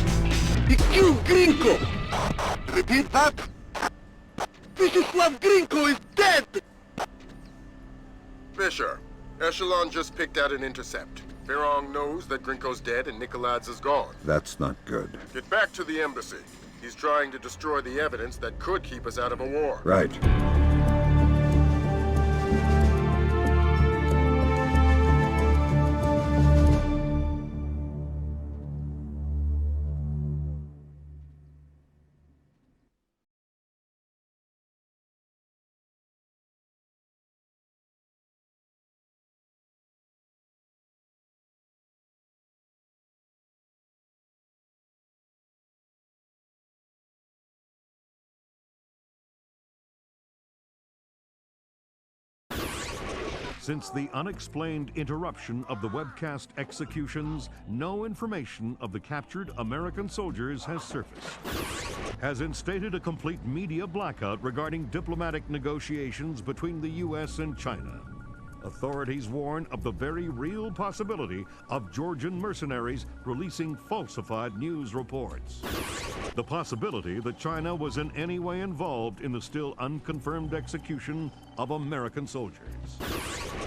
He killed Grinko! Repeat that? Vyacheslav Grinko is dead! Fisher, Echelon just picked out an intercept. Ferrong knows that Grinko's dead and Nikolads is gone. That's not good. Get back to the embassy. He's trying to destroy the evidence that could keep us out of a war. Right. Since the unexplained interruption of the webcast executions, no information of the captured American soldiers has surfaced. Has instated a complete media blackout regarding diplomatic negotiations between the U.S. and China. Authorities warn of the very real possibility of Georgian mercenaries releasing falsified news reports. The possibility that China was in any way involved in the still unconfirmed execution of American soldiers,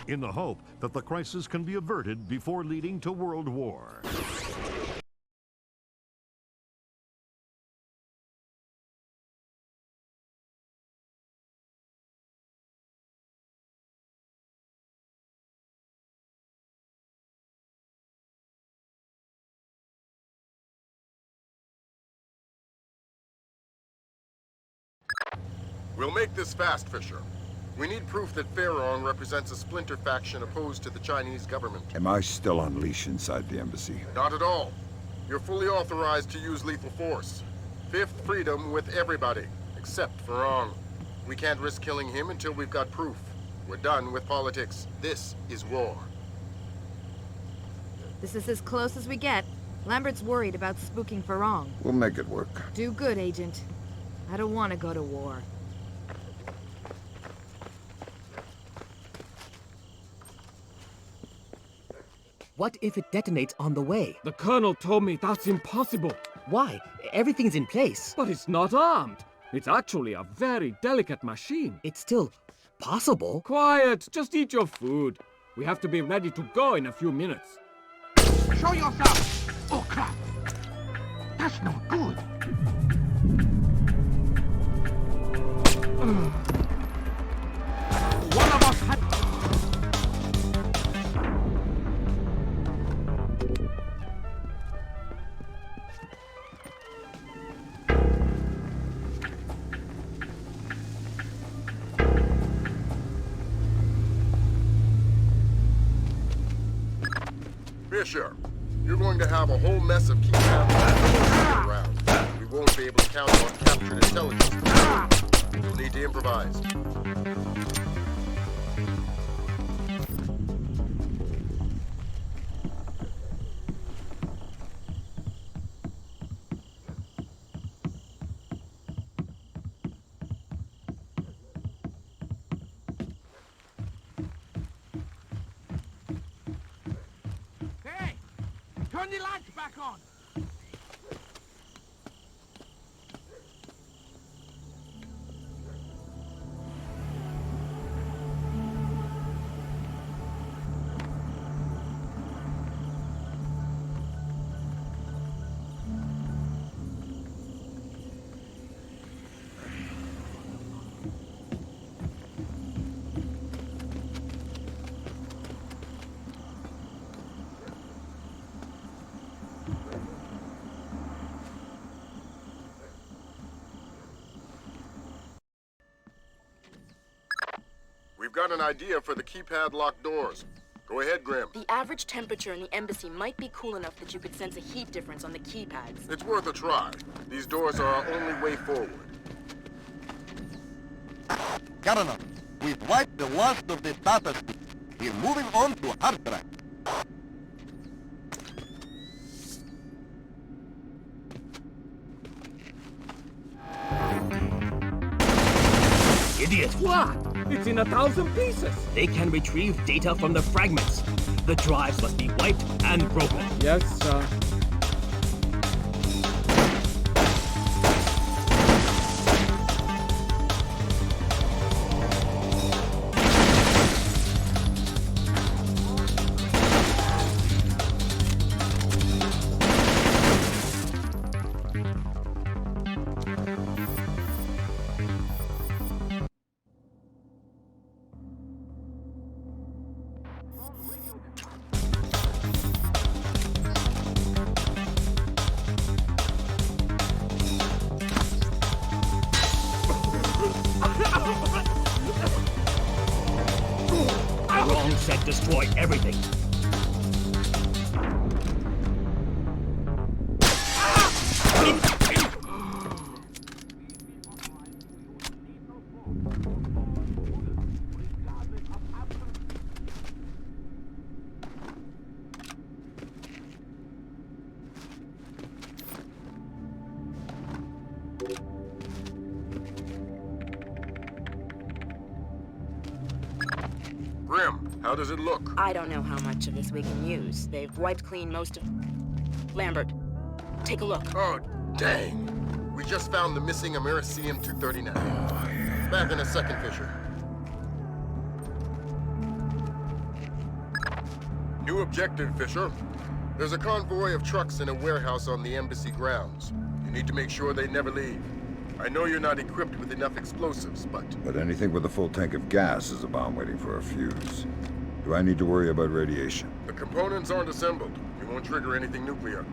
in the hope that the crisis can be averted before leading to world war. We'll make this fast, Fisher. We need proof that Ferrong represents a Splinter faction opposed to the Chinese government. Am I still on leash inside the embassy? Not at all. You're fully authorized to use lethal force. Fifth freedom with everybody, except Ferrong. We can't risk killing him until we've got proof. We're done with politics. This is war. This is as close as we get. Lambert's worried about spooking Ferrong. We'll make it work. Do good, Agent. I don't want to go to war. What if it detonates on the way? The Colonel told me that's impossible. Why? Everything's in place. But it's not armed. It's actually a very delicate machine. It's still possible. Quiet, just eat your food. We have to be ready to go in a few minutes. Show yourself! Oh, crap! That's no good. One of us had... Fisher, you're going to have a whole mess of key panels around. We won't be able to count on captured intelligence. You'll need to improvise. Turn the lights back on! We've got an idea for the keypad locked doors. Go ahead, Grim. The average temperature in the embassy might be cool enough that you could sense a heat difference on the keypads. It's worth a try. These doors are our only way forward. Governor, we've wiped the last of the data sheet. We're moving on to hard drive. Idiot! What? It's in 1,000 pieces! They can retrieve data from the fragments. The drives must be wiped and broken. Yes, sir. Wrong said destroy everything. Grim, how does it look? I don't know how much of this we can use. They've wiped clean most of... Lambert, take a look. Oh, dang. We just found the missing Americium-239. Back in a second, Fisher. New objective, Fisher. There's a convoy of trucks in a warehouse on the embassy grounds. You need to make sure they never leave. I know you're not equipped with enough explosives, but anything with a full tank of gas is a bomb waiting for a fuse. Do I need to worry about radiation? the components aren't assembled. You won't trigger anything nuclear.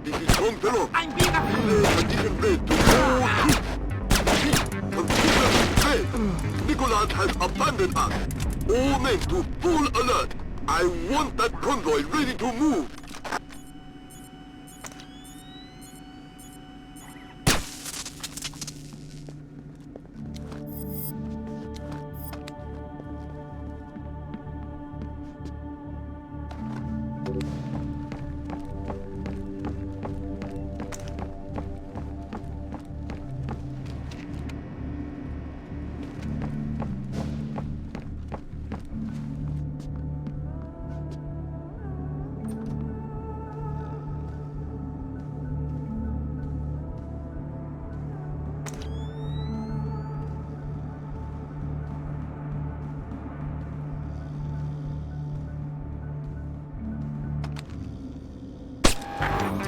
This is John Fellow. I'm being addition blade to Nicholas has abandoned us. All men to full alert. I want that convoy ready to move.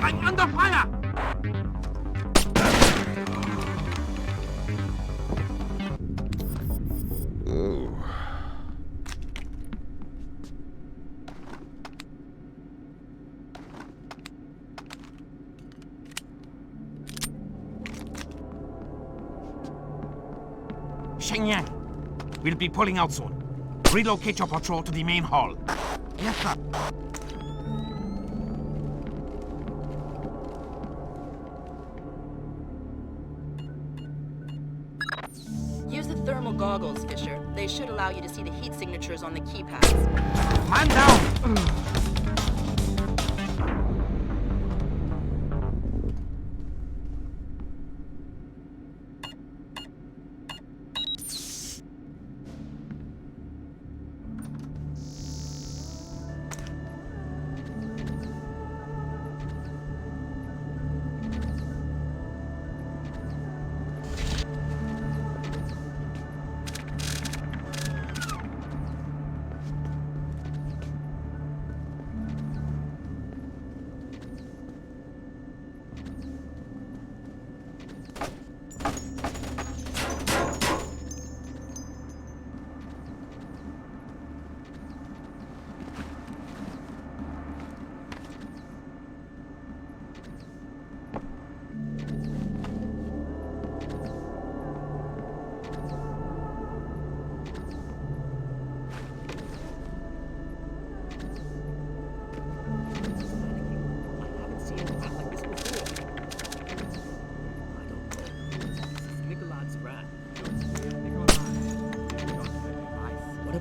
I'm under fire! Ooh. Shenyang, we'll be pulling out soon. Relocate your patrol to the main hall. Yes, sir. Use the thermal goggles, Fisher. They should allow you to see the heat signatures on the keypads. Man down!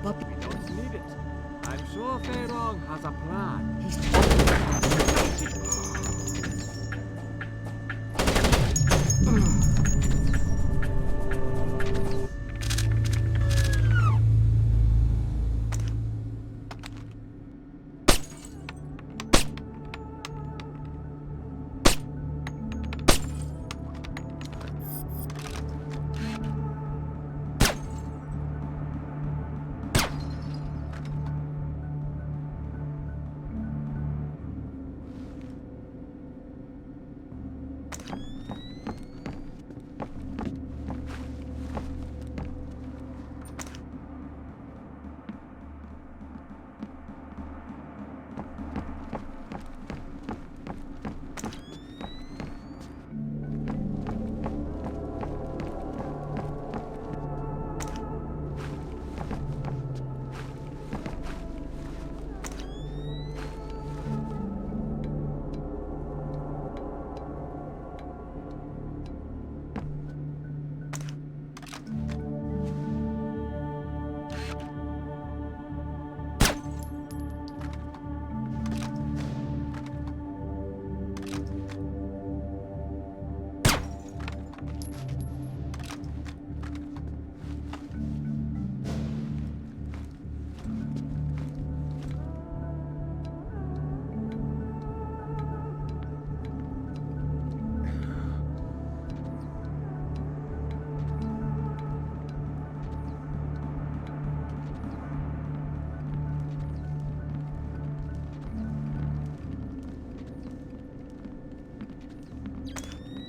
puppy. We don't need it. I'm sure Feirong has a plan. He's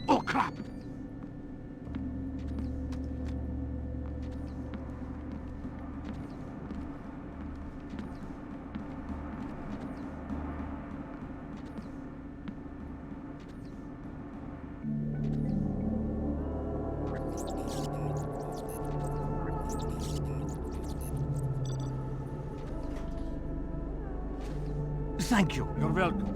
Oh, crap! Thank you. You're welcome.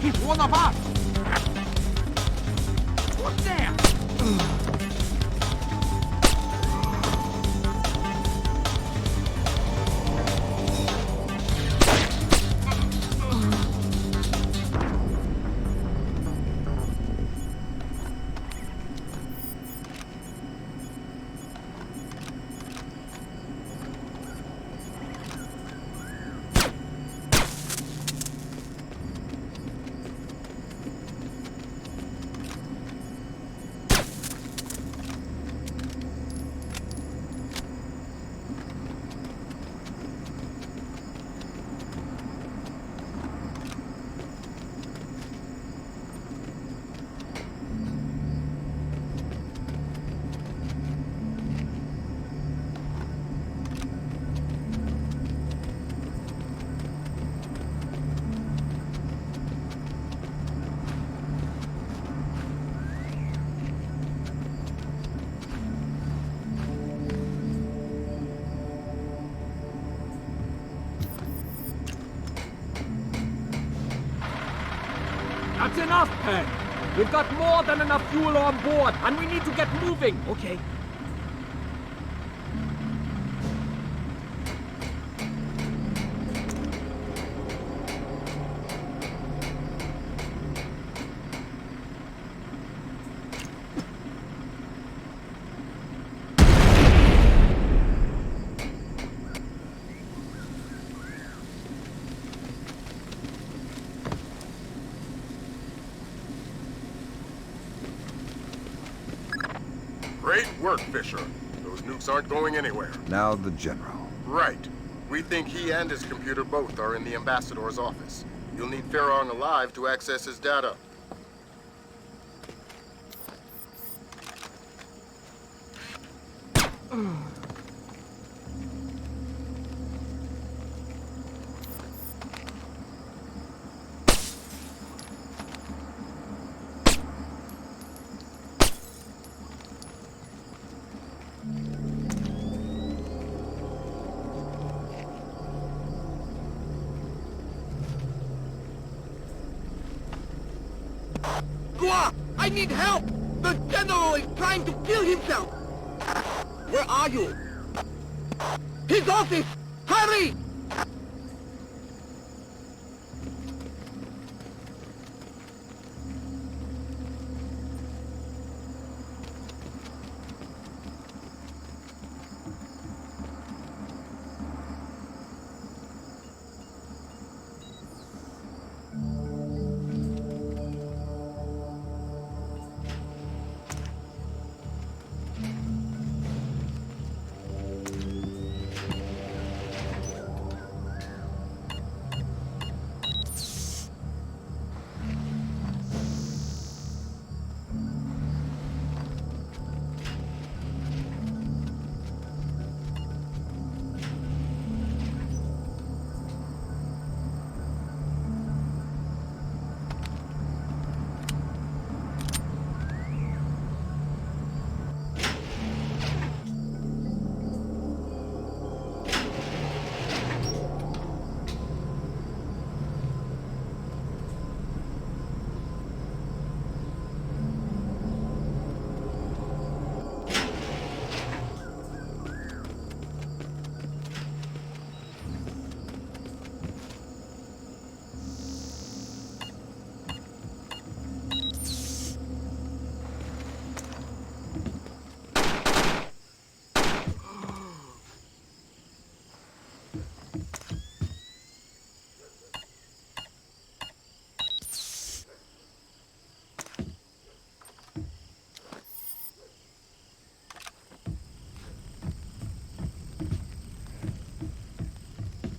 He's one of us! What there? That's enough, Pen. We've got more than enough fuel on board, and we need to get moving. Okay. Great work, Fisher. Those nukes aren't going anywhere. Now the General. Right. We think he and his computer both are in the Ambassador's office. You'll need Farong alive to access his data. I need help! The General is trying to kill himself! Where are you? His office! Hurry!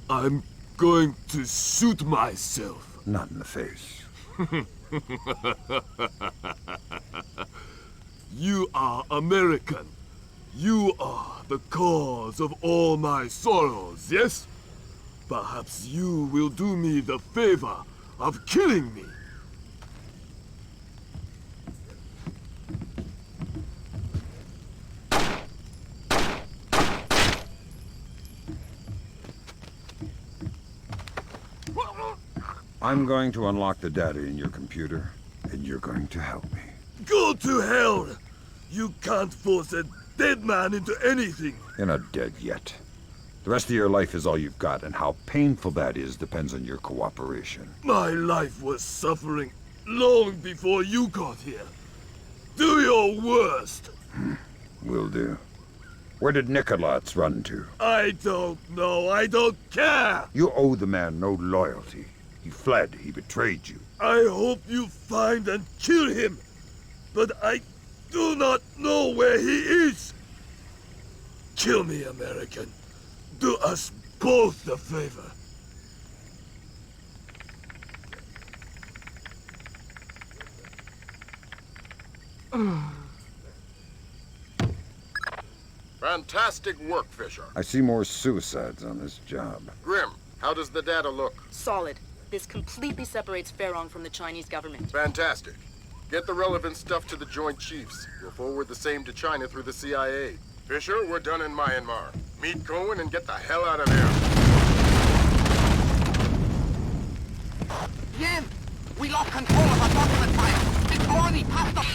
I'm going to shoot myself. Not in the face. You are American. You are the cause of all my sorrows, yes? Perhaps you will do me the favor of killing me. I'm going to unlock the data in your computer, and you're going to help me. Go to hell! You can't force a dead man into anything. You're not dead yet. The rest of your life is all you've got, and how painful that is depends on your cooperation. My life was suffering long before you got here. Do your worst. Will do. Where did Nikolats run to? I don't know. I don't care. You owe the man no loyalty. He fled. He betrayed you. I hope you find and kill him. But I do not know where he is. Kill me, American. Do us both the favor. Fantastic work, Fisher. I see more suicides on this job. Grim, how does the data look? Solid. This completely separates Fairong from the Chinese government. Fantastic. Get the relevant stuff to the Joint Chiefs. We'll forward the same to China through the CIA. Fisher, we're done in Myanmar. Meet Cohen and get the hell out of there. Yin! We lost control of our document file. It's already past the...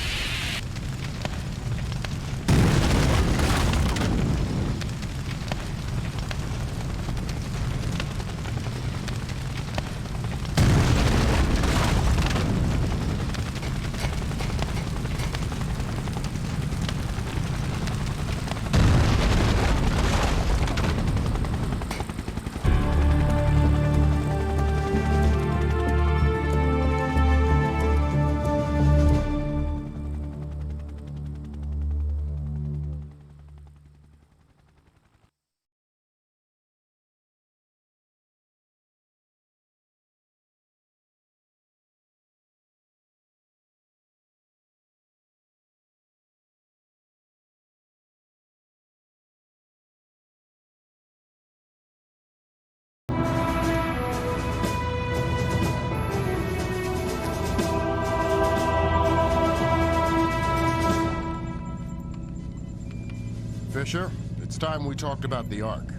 Fisher, it's time we talked about the Ark.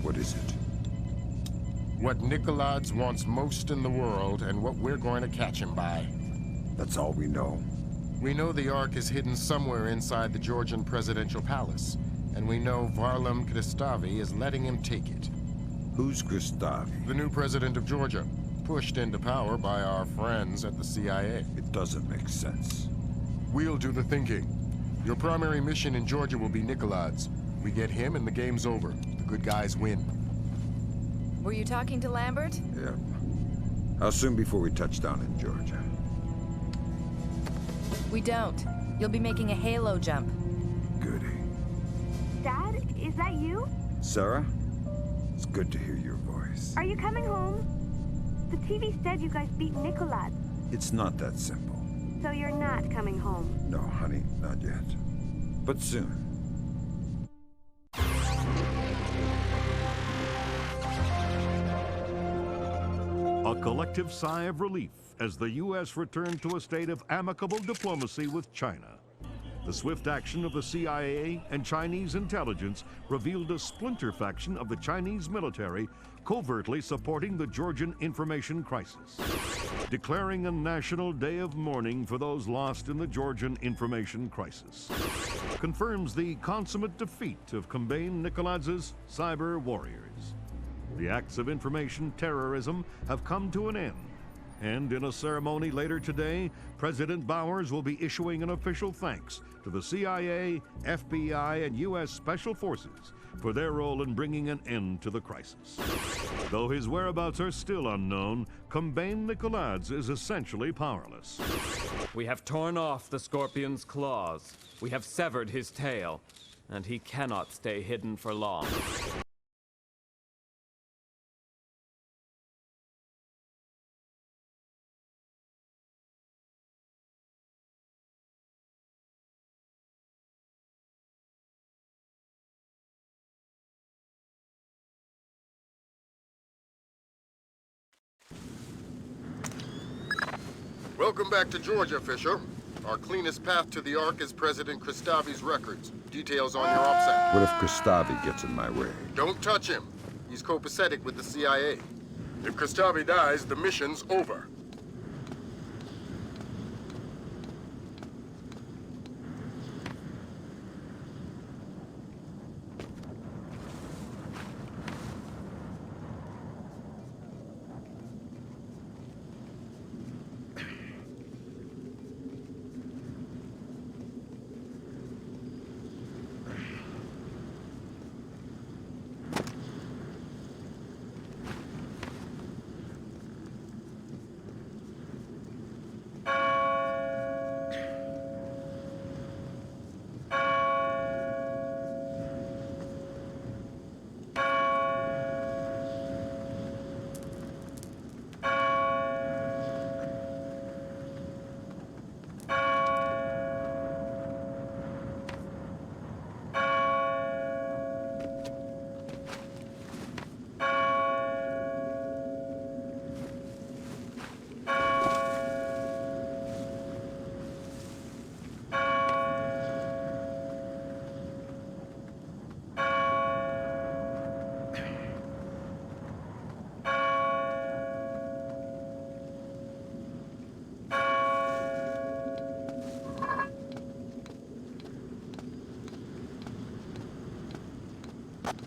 What is it? What Nikolaj wants most in the world, and what we're going to catch him by. That's all we know. We know the Ark is hidden somewhere inside the Georgian presidential palace, and we know Varlam Kristavi is letting him take it. Who's Kristavi? The new president of Georgia, pushed into power by our friends at the CIA. It doesn't make sense. We'll do the thinking. Your primary mission in Georgia will be Nikolaj. We get him and the game's over. The good guys win. Were you talking to Lambert? Yeah. How soon before we touch down in Georgia? We don't. You'll be making a halo jump. Goody. Dad, is that you? Sarah? It's good to hear your voice. Are you coming home? The TV said you guys beat Nikolaj. It's not that simple. So you're not coming home? No, honey, not yet. But soon. A collective sigh of relief as the U.S. returned to a state of amicable diplomacy with China. The swift action of the CIA and Chinese intelligence revealed a splinter faction of the Chinese military covertly supporting the Georgian information crisis, declaring a national day of mourning for those lost in the Georgian information crisis. Confirms the consummate defeat of Kombain Nikolaj's cyber warriors. The acts of information terrorism have come to an end, and in a ceremony later today, President Bowers will be issuing an official thanks to the CIA, FBI, and U.S. Special Forces for their role in bringing an end to the crisis. Though his whereabouts are still unknown, Kombain Nikolaj is essentially powerless. We have torn off the Scorpion's claws. We have severed his tail, and he cannot stay hidden for long. Welcome back to Georgia, Fisher. Our cleanest path to the Ark is President Kristavi's records. Details on your OPSEC. What if Kristavi gets in my way? Don't touch him. He's copacetic with the CIA. If Kristavi dies, the mission's over.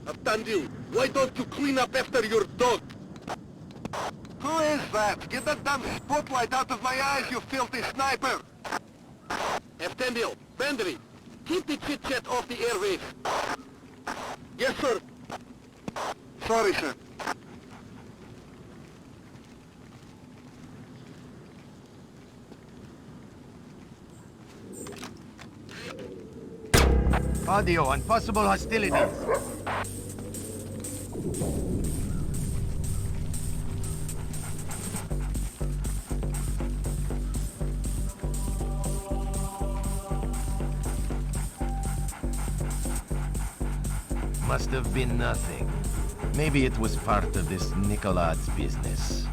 Abtandu, why don't you clean up after your dog? Who is that? Get that damn spotlight out of my eyes, you filthy sniper! Abtandu, Bandri, keep the chit-chat off the airwaves. Yes, sir. Sorry, sir. Audio on possible hostilities. Must have been nothing. Maybe it was part of this Nicolad's business.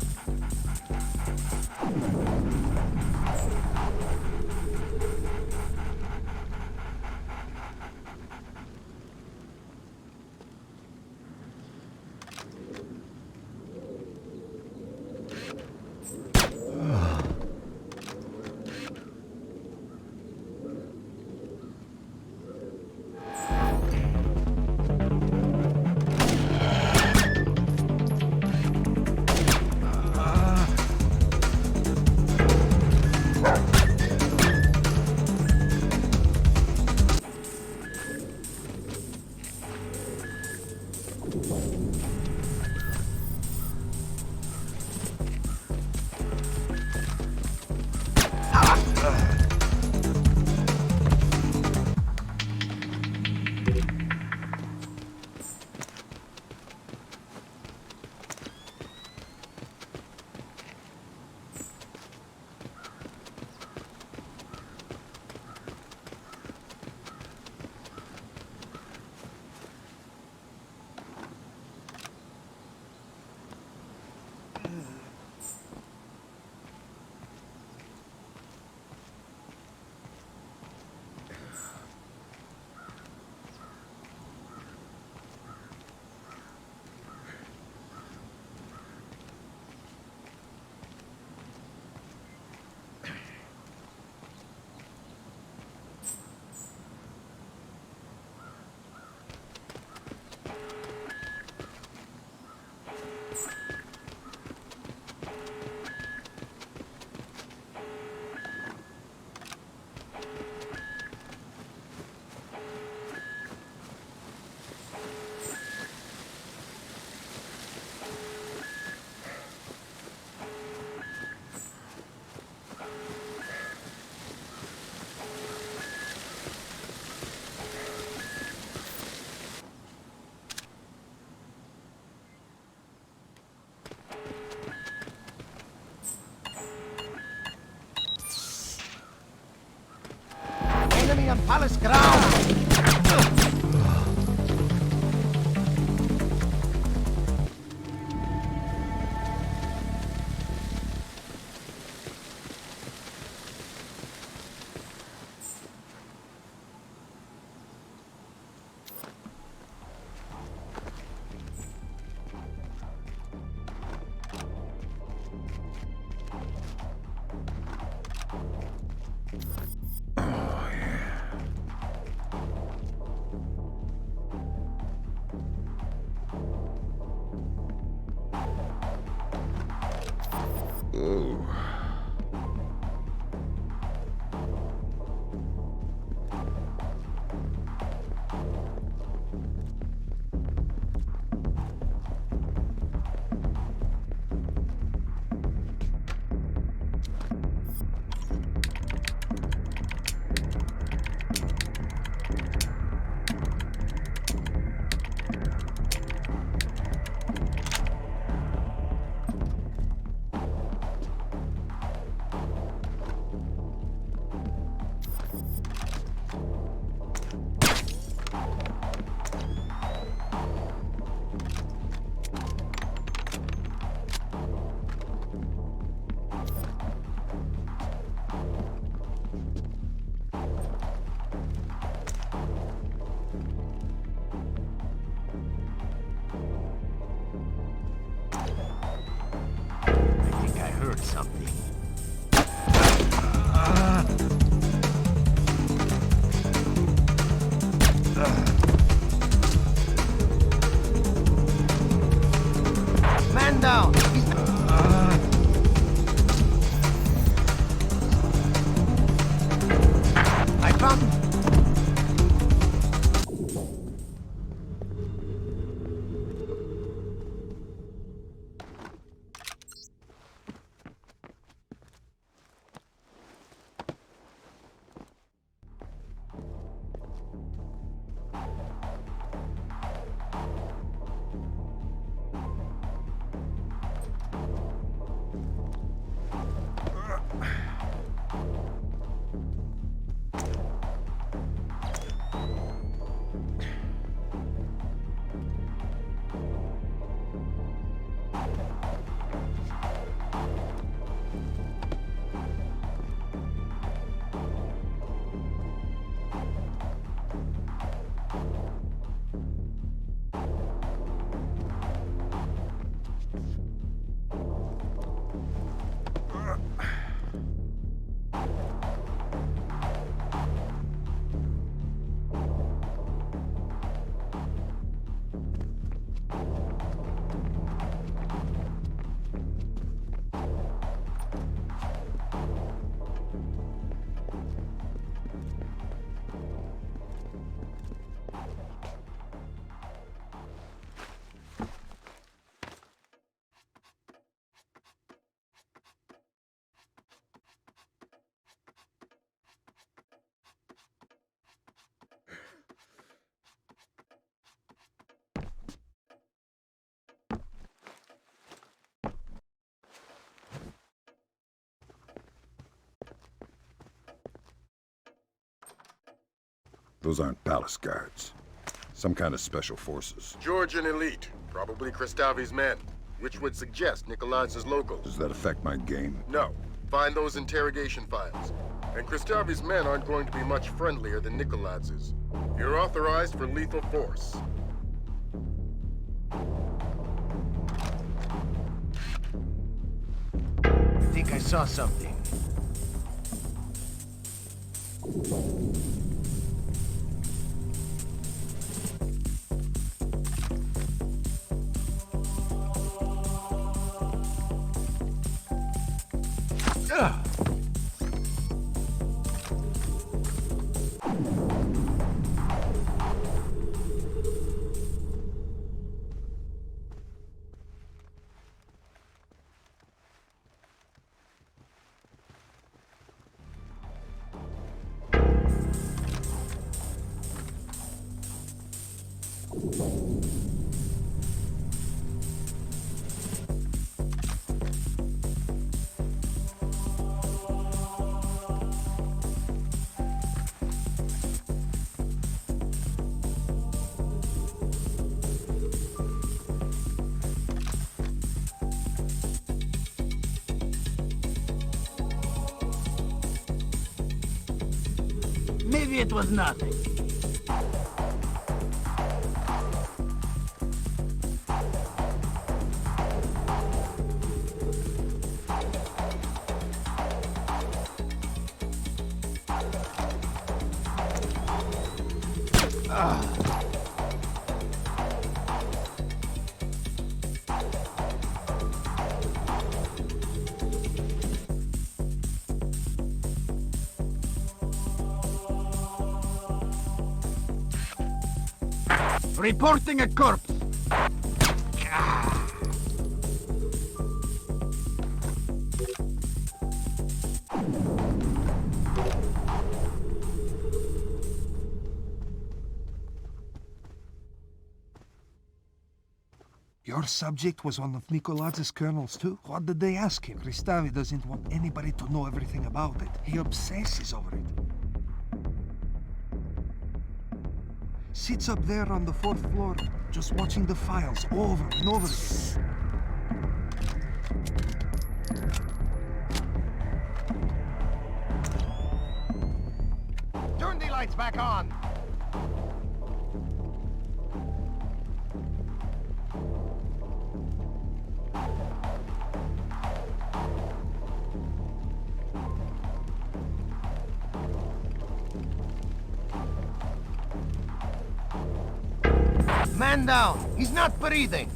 Enemy on palace ground! Ooh. Something. Man down! I found him. Those aren't palace guards. Some kind of special forces. Georgian elite, probably Kristavi's men, which would suggest Nikolai's local. Does that affect my game? No. Find those interrogation files. And Kristavi's men aren't going to be much friendlier than Nikolai's. You're authorized for lethal force. I think I saw something. Maybe it was nothing. Reporting a corpse. Your subject was one of Nikolaz's colonels too? What did they ask him? Kristavi doesn't want anybody to know everything about it. He obsesses over it. Sits up there on the 4th floor, just watching the files over and over again. Turn the lights back on! Man down! He's not breathing!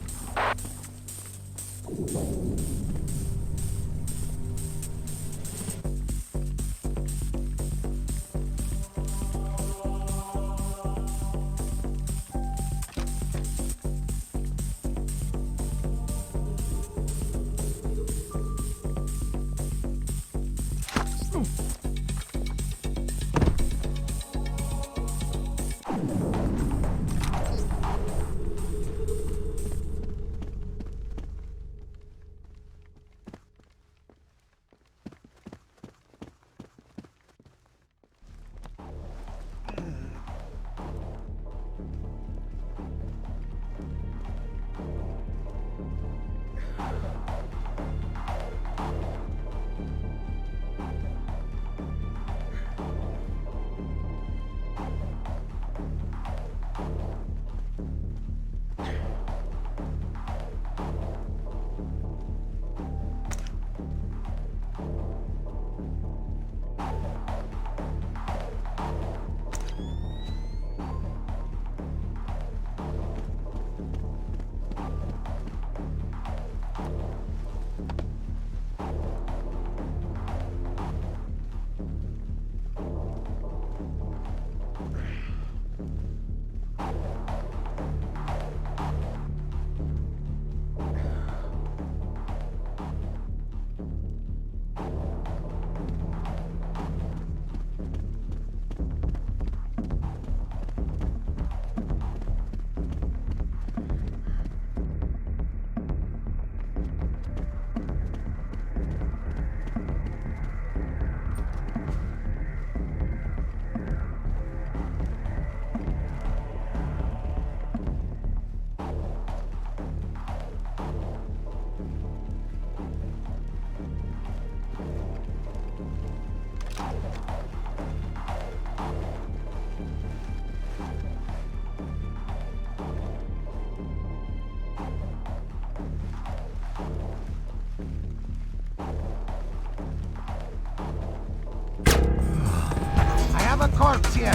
A corpse here!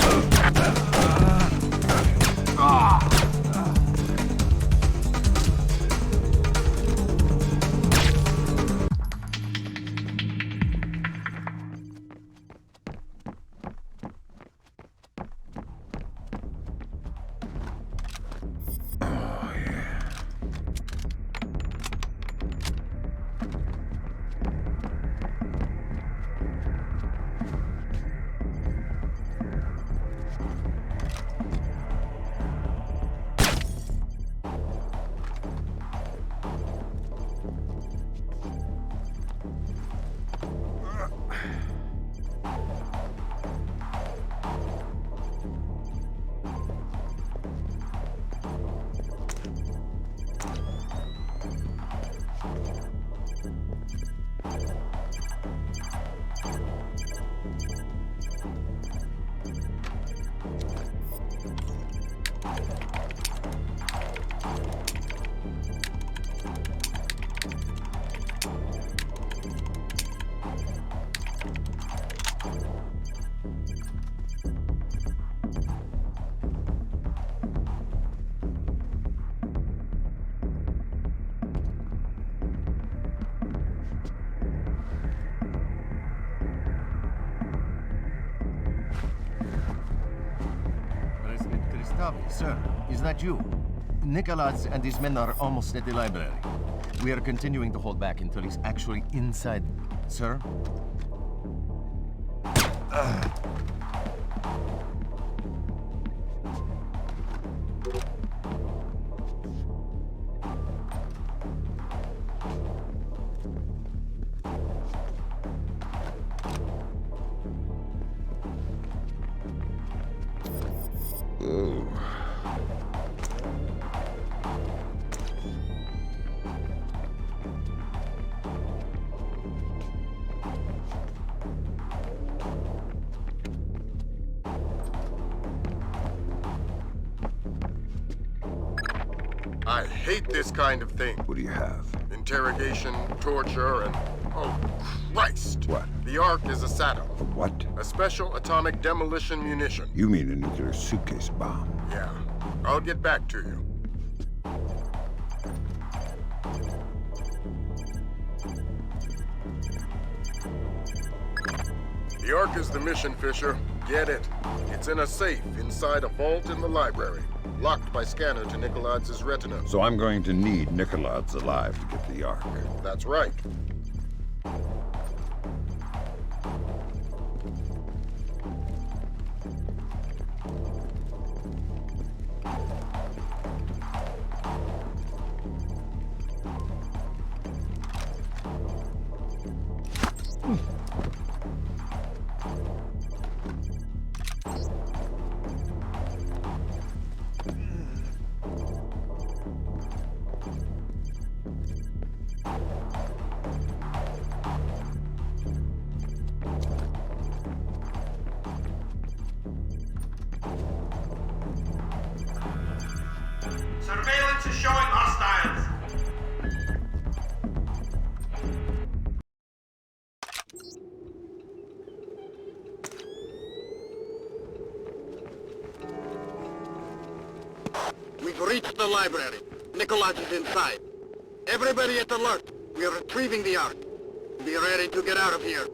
Sir. is that you? Nicholas and his men are almost at the library. We are continuing to hold back until he's actually inside. Sir? I hate this kind of thing. What do you have? Interrogation, torture, and... oh, Christ! What? The Ark is a saddle. A what? A special atomic demolition munition. You mean a nuclear suitcase bomb? Yeah. I'll get back to you. The Ark is the mission, Fisher. Get it. It's in a safe inside a vault in the library. Locked by scanner to Nikolai's retina. So I'm going to need Nikolai's alive to get the Ark. That's right. Surveillance is showing hostiles. We've reached the library. Nicholas is inside. Everybody at alert. We are retrieving the Ark. Be ready to get out of here.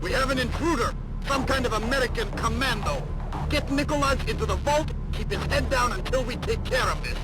We have an intruder! Some kind of American commando! Get Nicholas into the vault, keep his head down until we take care of this!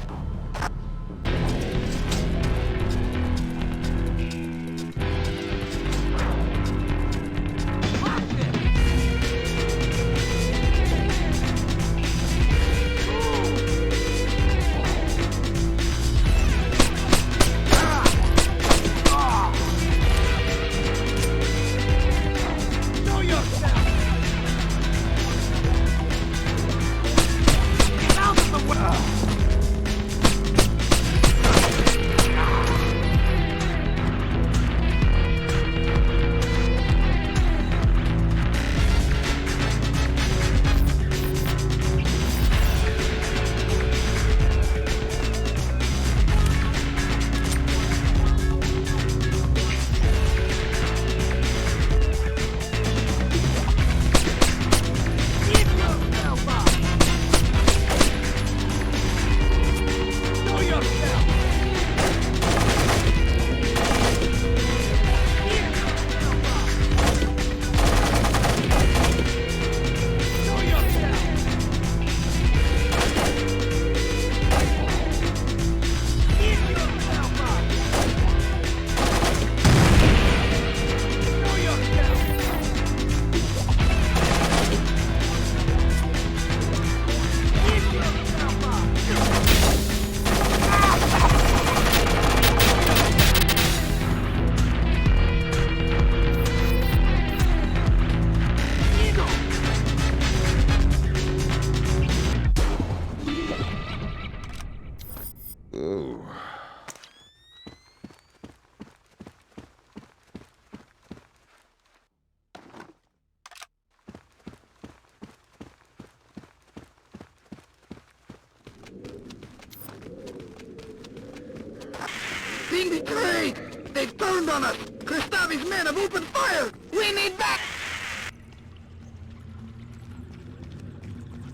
Retreat! They've turned on us! Kristavi's men have opened fire! We need back!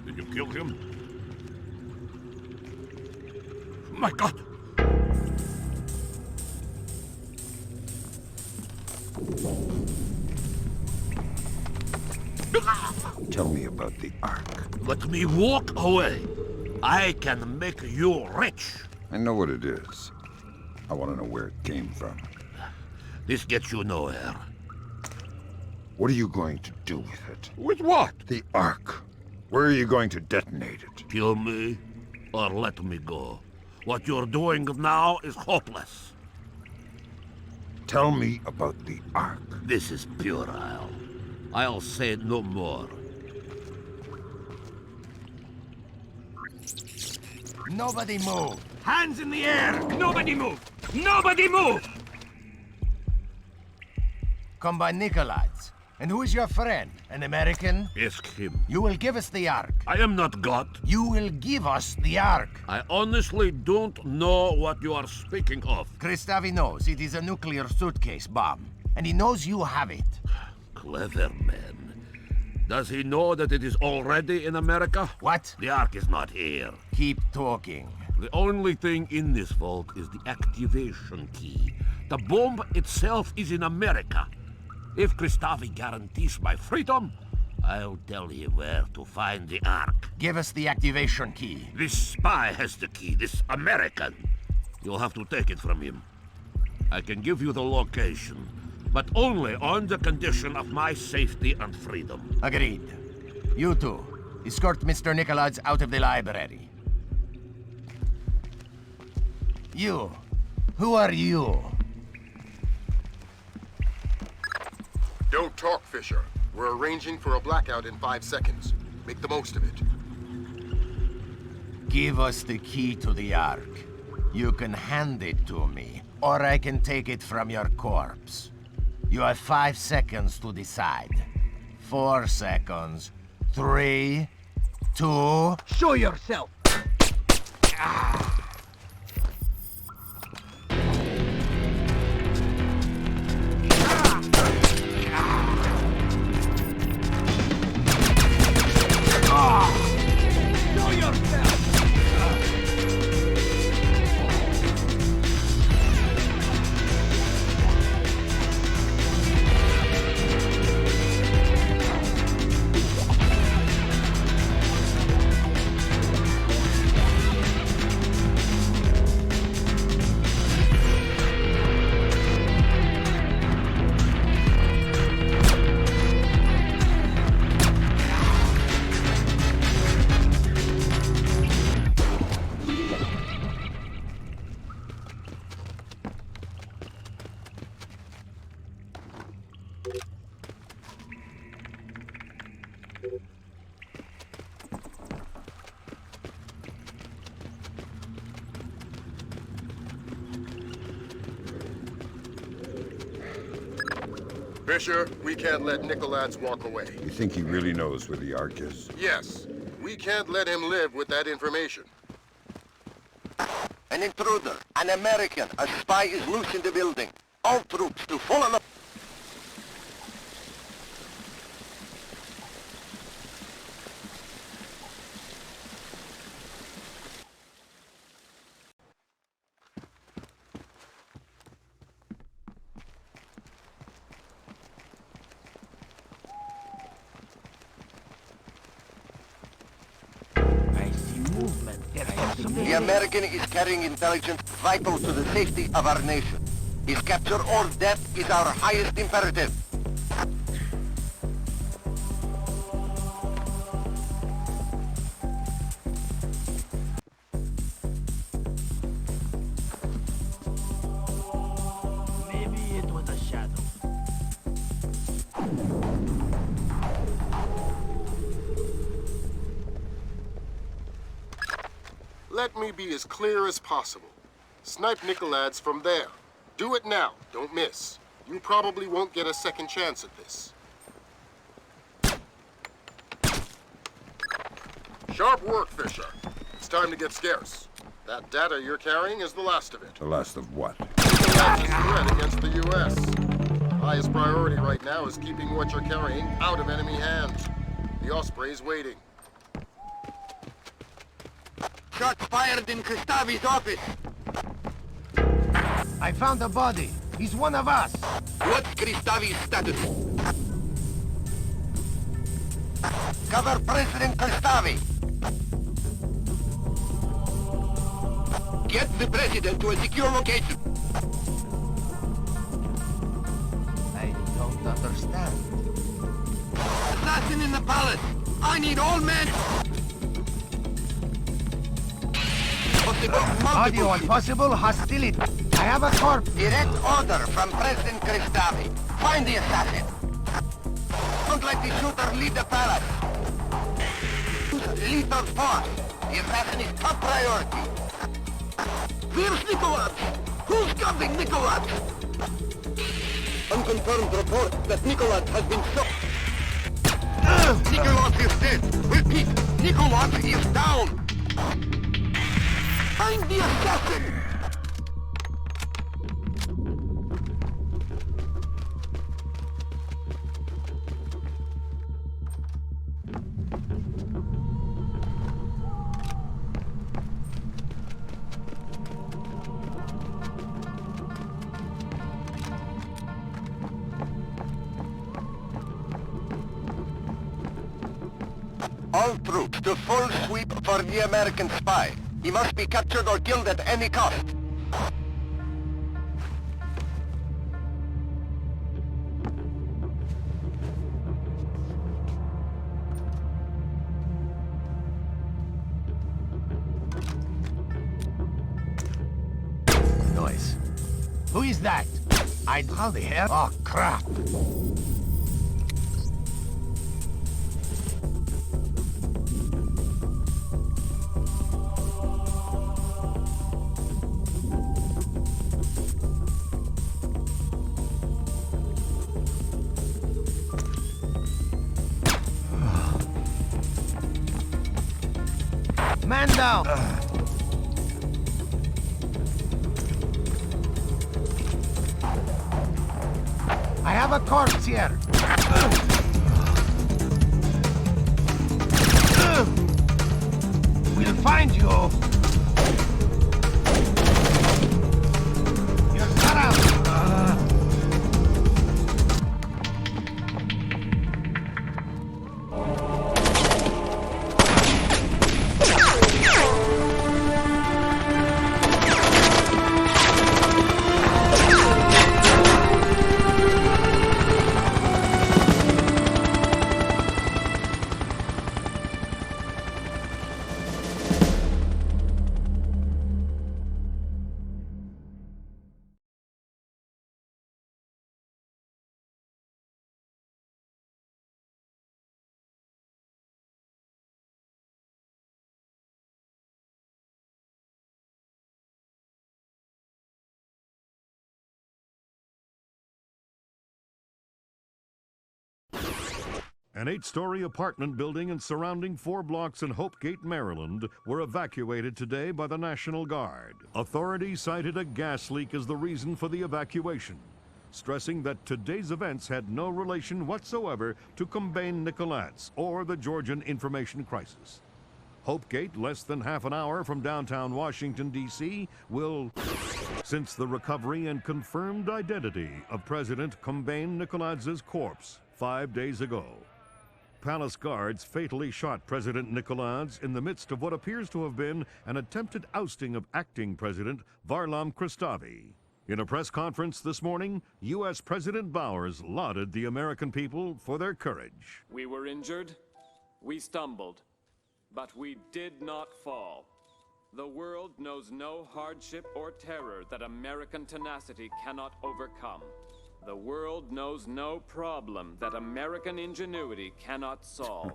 Did you kill him? My God! Tell me about the Ark. Let me walk away. I can make you rich. I know what it is. I want to know where it came from. This gets you nowhere. What are you going to do with it? With what? The Ark. Where are you going to detonate it? Kill me, or let me go. What you're doing now is hopeless. Tell me about the Ark. This is puerile. I'll say no more. Nobody move! Hands in the air! Nobody move! Nobody move! Come by Nikolai's. And who is your friend? An American? Ask him. You will give us the Ark. I am not God. You will give us the Ark. I honestly don't know what you are speaking of. Kristavi knows it is a nuclear suitcase bomb. And he knows you have it. Clever man. Does he know that it is already in America? What? The Ark is not here. Keep talking. The only thing in this vault is the activation key. The bomb itself is in America. If Kristavi guarantees my freedom, I'll tell you where to find the Ark. Give us the activation key. This spy has the key, this American. You'll have to take it from him. I can give you the location, but only on the condition of my safety and freedom. Agreed. You two, escort Mr. Nikolai's out of the library. You, who are you? Don't talk, Fisher. We're arranging for a blackout in 5 seconds. Make the most of it. Give us the key to the Ark. You can hand it to me, or I can take it from your corpse. You have 5 seconds to decide. 4 seconds. 3, 2... Show yourself! Show yourself! Fisher, we can't let Nikolai's walk away. You think he really knows where the Ark is? Yes. We can't let him live with that information. An intruder, an American, a spy is loose in the building. All troops to fall on the... The American is carrying intelligence vital to the safety of our nation. His capture or death is our highest imperative. Maybe it was a shadow. Let me be as clear as possible. Snipe Nikolai's from there. Do it now. Don't miss. You probably won't get a second chance at this. Sharp work, Fisher. It's time to get scarce. That data you're carrying is the last of it. The last of what? largest threat against the U.S. Highest priority right now is keeping what you're carrying out of enemy hands. The Osprey's waiting. Shots fired in Kristavi's office. I found a body. He's one of us. What's Kristavi's status? Cover President Kristavi. Get the president to a secure location. I don't understand. Assassin in the palace. I need all men. Audio on possible hostility. I have a corpse. Direct order from President Kristavi. Find the assassin. Don't let the shooter leave the palace. Lethal force. The assassin is top priority. Where's Nicholas? Who's guarding Nicholas? Unconfirmed report that Nicholas has been shot. Nicholas is dead. Repeat, Nicholas is down. Find the assassin. All troops to full sweep for the American spy. He must be captured or killed at any cost. Noise. Who is that? How the hell? Oh, crap. Man down! I have a corpse here! We'll find you! You're cut out! An 8-story apartment building and surrounding 4 blocks in Hopegate, Maryland, were evacuated today by the National Guard. Authorities cited a gas leak as the reason for the evacuation, stressing that today's events had no relation whatsoever to Combain Nicolats or the Georgian information crisis. Hopegate, less than half an hour from downtown Washington, D.C., will, since the recovery and confirmed identity of President Combain Nicolats' corpse 5 days ago. Palace guards fatally shot President Nicolats in the midst of what appears to have been an attempted ousting of acting President Varlam Kristavi. In a press conference this morning, U.S. President Bowers lauded the American people for their courage. We were injured, we stumbled, but we did not fall. The world knows no hardship or terror that American tenacity cannot overcome. The world knows no problem that American ingenuity cannot solve.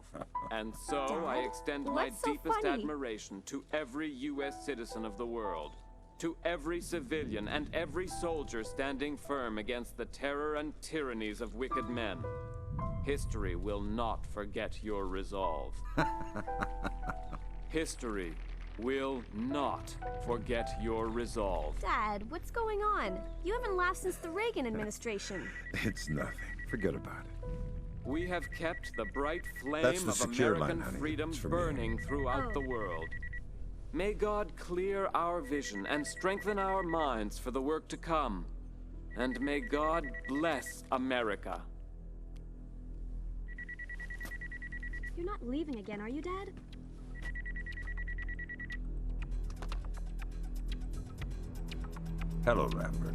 And so Dad, I extend my what's so deepest funny? admiration to every U.S. citizen of the world, to every civilian and every soldier standing firm against the terror and tyrannies of wicked men. History will not forget your resolve. History will not forget your resolve. Dad, what's going on? You haven't laughed since the Reagan administration. It's nothing. Forget about it. We have kept the bright That's flame the of secure American line, honey. freedom It's for me. burning throughout Oh. the world. May God clear our vision and strengthen our minds for the work to come. And may God bless America. You're not leaving again, are you, Dad? Hello, Lambert.